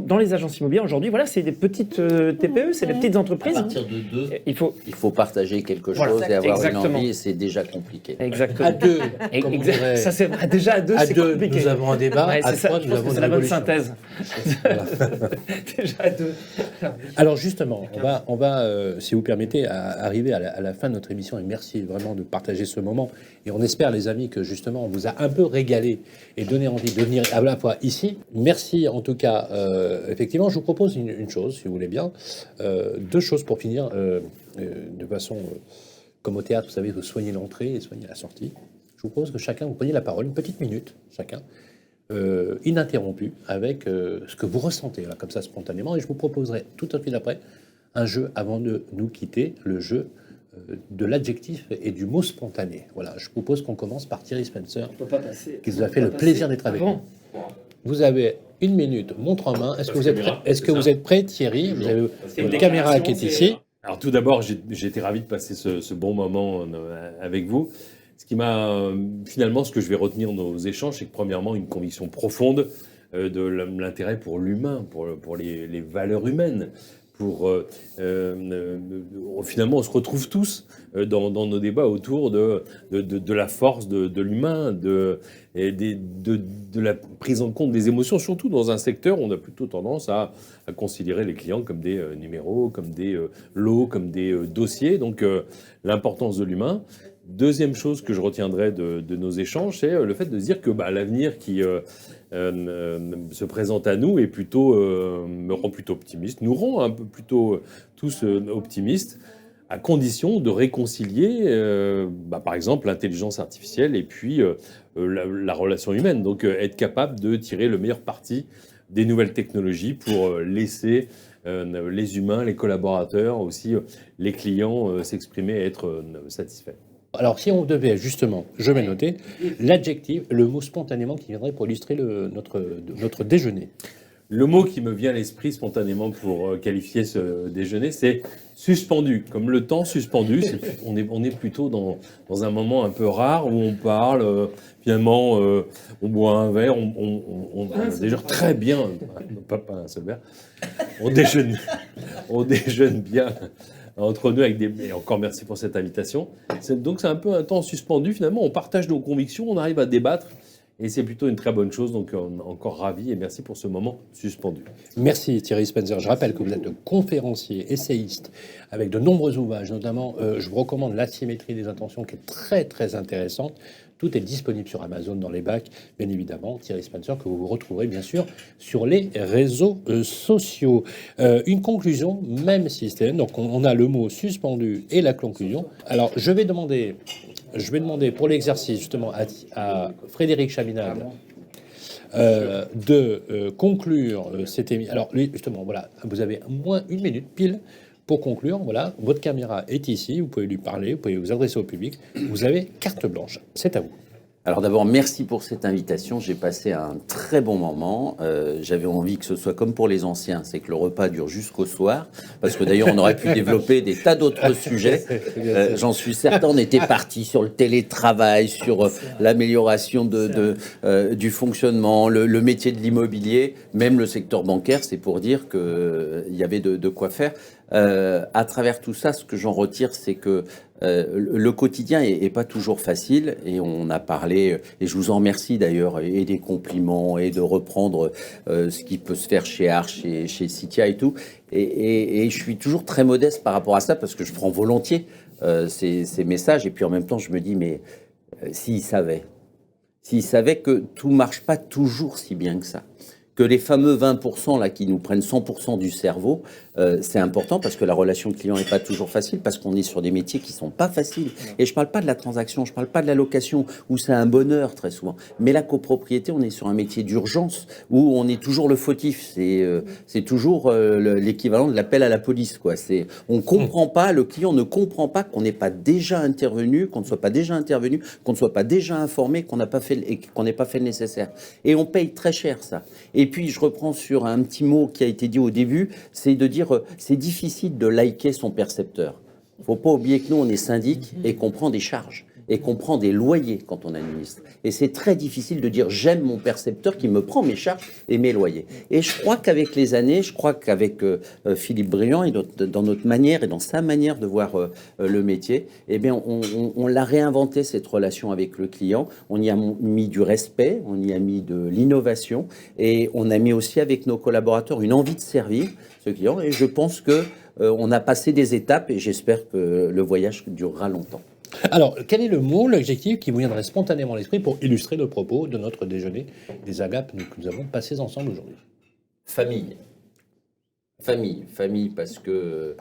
dans les agences immobilières aujourd'hui, voilà, c'est des petites TPE, c'est des petites entreprises. À partir de 2, Il faut partager quelque Voilà, chose et avoir exactement. une envie, et c'est déjà compliqué. exactement. À deux, comme on Exact. dirait. Ça c'est déjà à deux, À c'est deux, compliqué. nous avons un débat. Ouais, À c'est ça, trois, je nous pense que avons c'est une la bonne révolution. synthèse. Déjà à deux. Alors justement, on va si vous permettez, arriver à la fin de notre émission, et merci vraiment de partager ce moment. Et on espère, les amis, que justement, on vous a un peu régalé et donné envie de venir à la fois ici. Merci en tout cas. Effectivement, je vous propose une chose, si vous voulez bien. Deux choses pour finir, de façon, comme au théâtre, vous savez, vous soignez l'entrée et soignez la sortie. Je vous propose que chacun, vous preniez la parole, une petite minute, chacun, ininterrompu, avec ce que vous ressentez, là, comme ça, spontanément. Et je vous proposerai tout de suite après un jeu avant de nous quitter, le jeu de l'adjectif et du mot spontané. Voilà, je propose qu'on commence par Thierry Spencer, qui nous a fait le plaisir d'être avec nous. Vous avez une minute, montre en main. Est-ce que vous êtes prêt, vous êtes prêt, Thierry? Vous avez votre caméra qui est ici. Alors tout d'abord, j'ai été ravi de passer ce bon moment avec vous. Ce qui m'a finalement, ce que je vais retenir de nos échanges, c'est que premièrement, une conviction profonde de l'intérêt pour l'humain, pour les valeurs humaines. Finalement, on se retrouve tous dans nos débats autour de la force de l'humain, de la prise en compte des émotions, surtout dans un secteur où on a plutôt tendance à considérer les clients comme des numéros, comme des lots, comme des dossiers. Donc, l'importance de l'humain. Deuxième chose que je retiendrai de nos échanges, c'est le fait de se dire que l'avenir qui se présente à nous est plutôt, me rend plutôt optimiste, nous rend un peu plutôt tous optimistes, à condition de réconcilier, par exemple, l'intelligence artificielle et puis la relation humaine. Donc, être capable de tirer le meilleur parti des nouvelles technologies pour laisser les humains, les collaborateurs, aussi les clients s'exprimer et être satisfaits. Alors, si on devait justement, je vais noter, l'adjectif, le mot spontanément qui viendrait pour illustrer notre déjeuner. Le mot qui me vient à l'esprit spontanément pour qualifier ce déjeuner, c'est suspendu. Comme le temps suspendu, on est plutôt dans un moment un peu rare où on parle, finalement, on boit un verre, on déjeune très bien, pas un seul verre, on déjeune bien entre nous et encore merci pour cette invitation. Donc c'est un peu un temps suspendu finalement, on partage nos convictions, on arrive à débattre et c'est plutôt une très bonne chose, donc encore ravi et merci pour ce moment suspendu. Merci Thierry Spencer, je rappelle que vous êtes conférencier, essayiste, avec de nombreux ouvrages, notamment je vous recommande L'asymétrie des intentions qui est très très intéressante. Tout est disponible sur Amazon dans les bacs, bien évidemment. Thierry Spencer, que vous retrouverez bien sûr sur les réseaux sociaux. Une conclusion, même système. Donc on a le mot suspendu et la conclusion. Alors je vais demander pour l'exercice justement à Frédéric Chaminade de conclure cette émission. Alors lui, justement, voilà, vous avez moins une minute pile. Pour conclure, voilà, votre caméra est ici, vous pouvez lui parler, vous pouvez vous adresser au public, vous avez carte blanche, c'est à vous. Alors d'abord, merci pour cette invitation, j'ai passé un très bon moment, j'avais envie que ce soit comme pour les anciens, c'est que le repas dure jusqu'au soir, parce que d'ailleurs on aurait pu développer des tas d'autres sujets, j'en suis certain, on était parti sur le télétravail, sur l'amélioration du fonctionnement, le métier de l'immobilier, même le secteur bancaire, c'est pour dire qu'il y avait de quoi faire. À travers tout ça, ce que j'en retire, c'est que le quotidien est pas toujours facile et on a parlé, et je vous en remercie d'ailleurs, et des compliments et de reprendre ce qui peut se faire chez Arch, chez Citia et tout. Et je suis toujours très modeste par rapport à ça parce que je prends volontiers ces messages et puis en même temps je me dis mais s'ils savaient que tout marche pas toujours si bien que ça, que les fameux 20% là qui nous prennent 100% du cerveau, c'est important parce que la relation client n'est pas toujours facile, parce qu'on est sur des métiers qui sont pas faciles. Et je parle pas de la transaction, je parle pas de la location, où c'est un bonheur très souvent. Mais la copropriété, on est sur un métier d'urgence, où on est toujours le fautif. C'est toujours l'équivalent de l'appel à la police, quoi. On comprend pas, le client ne comprend pas qu'on n'est pas déjà intervenu, qu'on ne soit pas déjà intervenu, qu'on ne soit pas déjà informé, qu'on n'ait pas fait le nécessaire. Et on paye très cher ça. Et puis je reprends sur un petit mot qui a été dit au début, c'est de dire c'est difficile de liker son percepteur. Il ne faut pas oublier que nous on est syndic et qu'on prend des charges et qu'on prend des loyers quand on administre. Et c'est très difficile de dire j'aime mon percepteur qui me prend mes charges et mes loyers. Et je crois qu'avec les années, je crois qu'avec Philippe Briand et dans notre manière et dans sa manière de voir le métier, eh bien on l'a réinventé cette relation avec le client. On y a mis du respect, on y a mis de l'innovation et on a mis aussi avec nos collaborateurs une envie de servir ce client. Et je pense que on a passé des étapes et j'espère que le voyage durera longtemps. Alors, quel est le mot, l'adjectif qui vous viendrait spontanément à l'esprit pour illustrer le propos de notre déjeuner des agapes que nous avons passés ensemble aujourd'hui? Famille. Famille, parce que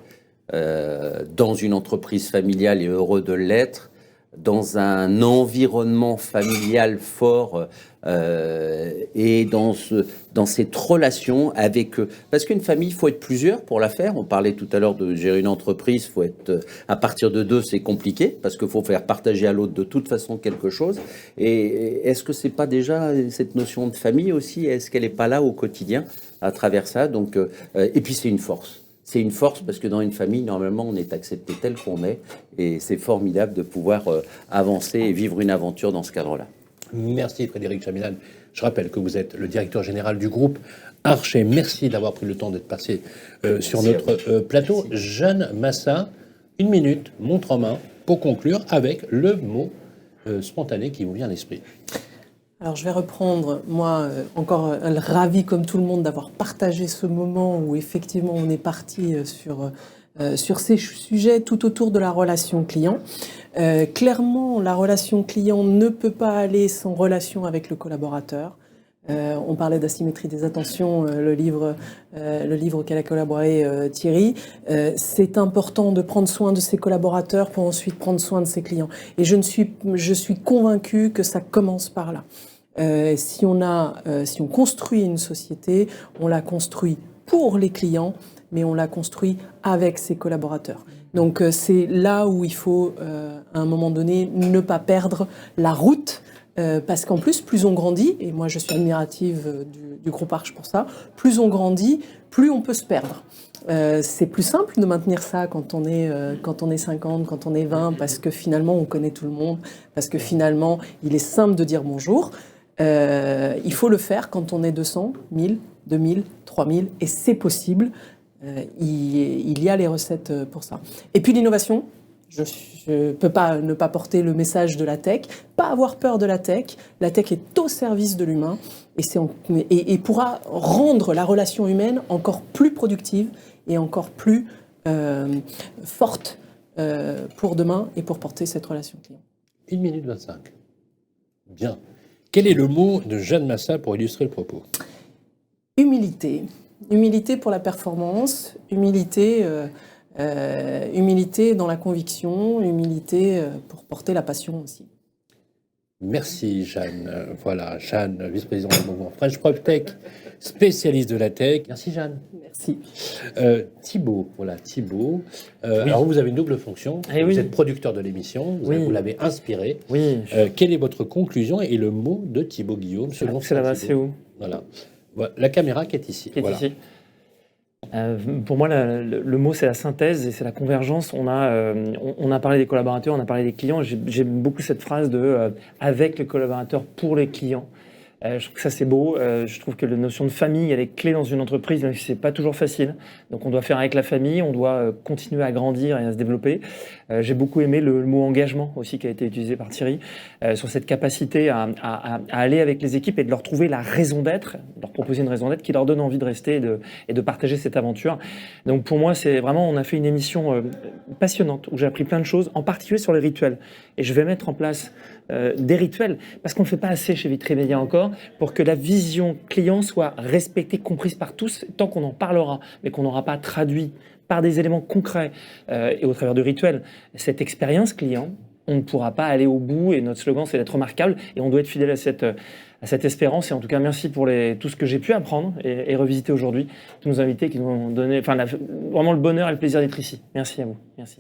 dans une entreprise familiale et heureux de l'être, dans un environnement familial fort et dans cette relation avec... Parce qu'une famille, il faut être plusieurs pour la faire. On parlait tout à l'heure de gérer une entreprise, faut être à partir de 2, c'est compliqué parce qu'il faut faire partager à l'autre de toute façon quelque chose. Et est-ce que c'est pas déjà cette notion de famille aussi? Est-ce qu'elle n'est pas là au quotidien à travers ça? Donc, et puis c'est une force. C'est une force parce que dans une famille, normalement, on est accepté tel qu'on est. Et c'est formidable de pouvoir avancer et vivre une aventure dans ce cadre-là. Merci Frédéric Chaminade. Je rappelle que vous êtes le directeur général du groupe Archer. Merci d'avoir pris le temps d'être passé sur notre plateau. Merci. Jeanne Massa, 1 minute, montre en main, pour conclure avec le mot spontané qui vous vient à l'esprit. Alors je vais reprendre, moi, encore ravi comme tout le monde d'avoir partagé ce moment où effectivement on est parti sur ces sujets tout autour de la relation client. Clairement, la relation client ne peut pas aller sans relation avec le collaborateur. On parlait d'asymétrie des attentions, le livre auquel a collaboré Thierry. C'est important de prendre soin de ses collaborateurs pour ensuite prendre soin de ses clients. Et je suis convaincue que ça commence par là. Si on construit une société, on la construit pour les clients, mais on la construit avec ses collaborateurs. Donc c'est là où il faut, à un moment donné, ne pas perdre la route, parce qu'en plus on grandit, et moi je suis admirative du groupe Arche pour ça, plus on grandit, plus on peut se perdre. C'est plus simple de maintenir ça quand on est 50, quand on est 20, parce que finalement on connaît tout le monde, parce que finalement il est simple de dire bonjour. Il faut le faire quand on est 200, 1000, 2000, 3000, et c'est possible. Il y a les recettes pour ça. Et puis l'innovation, je ne peux pas ne pas porter le message de la tech, pas avoir peur de la tech. La tech est au service de l'humain et pourra rendre la relation humaine encore plus productive et encore plus forte pour demain et pour porter cette relation client. 1 minute 25. Bien. Quel est le mot de Jeanne Massa pour illustrer le propos? Humilité. Humilité pour la performance, humilité dans la conviction, humilité pour porter la passion aussi. Merci Jeanne. Voilà, Jeanne, vice-présidente du mouvement French PropTech, spécialiste de la tech. Merci Jeanne. Merci. Thibaut, voilà, Thibaut. Oui. Alors vous avez une double fonction. Vous êtes producteur de l'émission, vous l'avez inspiré. Oui. Quelle est votre conclusion et le mot de Thibaut Guillaume selon c'est là-bas, c'est où? Voilà. La caméra qui est ici. Voilà. Pour moi, le mot, c'est la synthèse et c'est la convergence. On a parlé des collaborateurs, on a parlé des clients. J'aime beaucoup cette phrase de avec les collaborateurs pour les clients. Je trouve que ça, c'est beau. Je trouve que la notion de famille, elle est clé dans une entreprise, même si c'est pas toujours facile. Donc, on doit faire avec la famille, on doit continuer à grandir et à se développer. J'ai beaucoup aimé le mot engagement aussi qui a été utilisé par Thierry, sur cette capacité à aller avec les équipes et de leur trouver la raison d'être, de leur proposer une raison d'être qui leur donne envie de rester et de partager cette aventure. Donc, pour moi, c'est vraiment, on a fait une émission passionnante où j'ai appris plein de choses, en particulier sur les rituels. Et je vais mettre en place des rituels, parce qu'on ne le fait pas assez chez Vitry Média encore, faire pour que la vision client soit respectée, comprise par tous, tant qu'on en parlera, mais qu'on n'aura pas traduit par des éléments concrets et au travers de rituels cette expérience client, on ne pourra pas aller au bout. Et notre slogan, c'est d'être remarquable. Et on doit être fidèle à cette espérance. Et en tout cas, merci pour tout ce que j'ai pu apprendre et revisiter aujourd'hui. Tous nos invités qui nous ont donné vraiment le bonheur et le plaisir d'être ici. Merci à vous. Merci.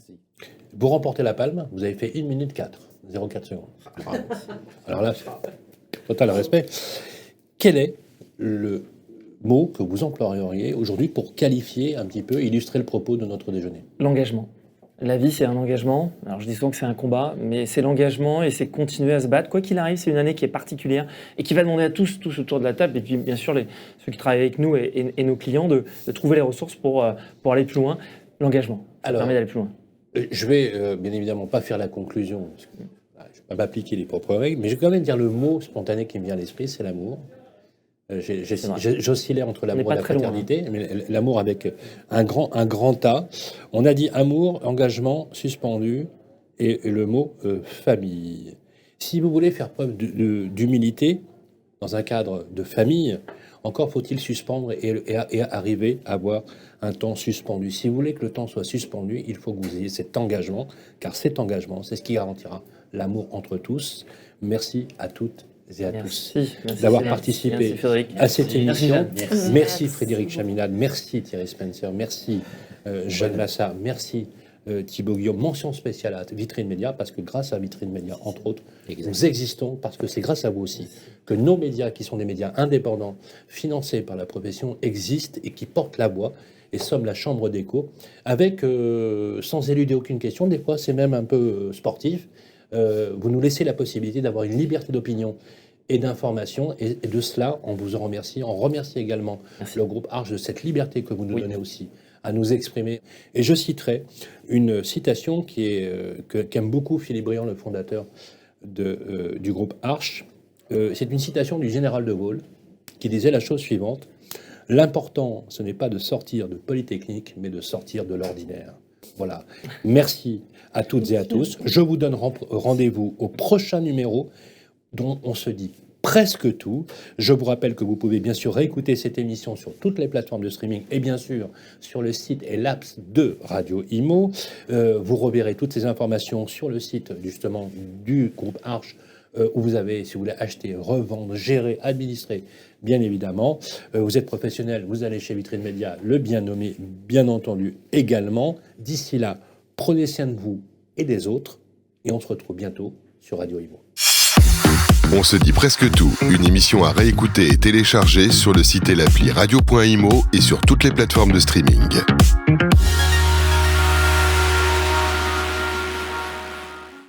Vous remportez la palme, vous avez fait 1 minute 4, 0,4 secondes. Bravo. Alors là, total respect. Quel est le mot que vous employeriez aujourd'hui pour qualifier un petit peu, illustrer le propos de notre déjeuner? L'engagement. La vie, c'est un engagement. Alors, je dis souvent que c'est un combat, mais c'est l'engagement et c'est continuer à se battre. Quoi qu'il arrive, c'est une année qui est particulière et qui va demander à tous autour de la table, et puis bien sûr ceux qui travaillent avec nous et nos clients, de trouver les ressources pour aller plus loin. L'engagement, ça permet d'aller plus loin. Je vais bien évidemment pas faire la conclusion, parce que je ne vais pas m'appliquer les propres règles, mais je vais quand même dire le mot spontané qui me vient à l'esprit, c'est l'amour. J'oscillais entre l'amour et la fraternité, mais l'amour avec un grand A. On a dit amour, engagement, suspendu, et le mot famille. Si vous voulez faire preuve d'humilité dans un cadre de famille, encore faut-il suspendre et arriver à avoir un temps suspendu. Si vous voulez que le temps soit suspendu, il faut que vous ayez cet engagement, car cet engagement, c'est ce qui garantira l'amour entre tous. Merci à toutes et à tous d'avoir participé à cette émission. Merci Frédéric Chaminade, merci Thierry Spencer, merci Jeanne Lassa, merci Thibaut Guillaume. Mention spéciale à Vitrine Média, parce que grâce à Vitrine Média, entre autres, nous existons, parce que c'est grâce à vous aussi que nos médias, qui sont des médias indépendants, financés par la profession, existent et qui portent la voix et sommes la chambre d'écho, avec, sans éluder aucune question, des fois c'est même un peu sportif, vous nous laissez la possibilité d'avoir une liberté d'opinion et d'information, et de cela, on vous en remercie. On remercie également le groupe Arche de cette liberté que vous nous donnez aussi à nous exprimer. Et je citerai une citation qu'aime beaucoup Philippe Briand, le fondateur du groupe Arche. C'est une citation du général de Gaulle qui disait la chose suivante: l'important, ce n'est pas de sortir de Polytechnique, mais de sortir de l'ordinaire. Voilà. Merci à toutes et à tous. Je vous donne rendez-vous au prochain numéro, dont on se dit presque tout. Je vous rappelle que vous pouvez bien sûr réécouter cette émission sur toutes les plateformes de streaming et bien sûr sur le site et l'apps de Radio Imo. Vous reverrez toutes ces informations sur le site justement du groupe Arche, où vous avez, si vous voulez acheter, revendre, gérer, administrer, bien évidemment. Vous êtes professionnel, vous allez chez Vitrine Média, le bien nommé, bien entendu également. D'ici là, prenez soin de vous et des autres, et on se retrouve bientôt sur Radio Imo. On se dit presque tout, une émission à réécouter et télécharger sur le site et l'appli radio.imo et sur toutes les plateformes de streaming.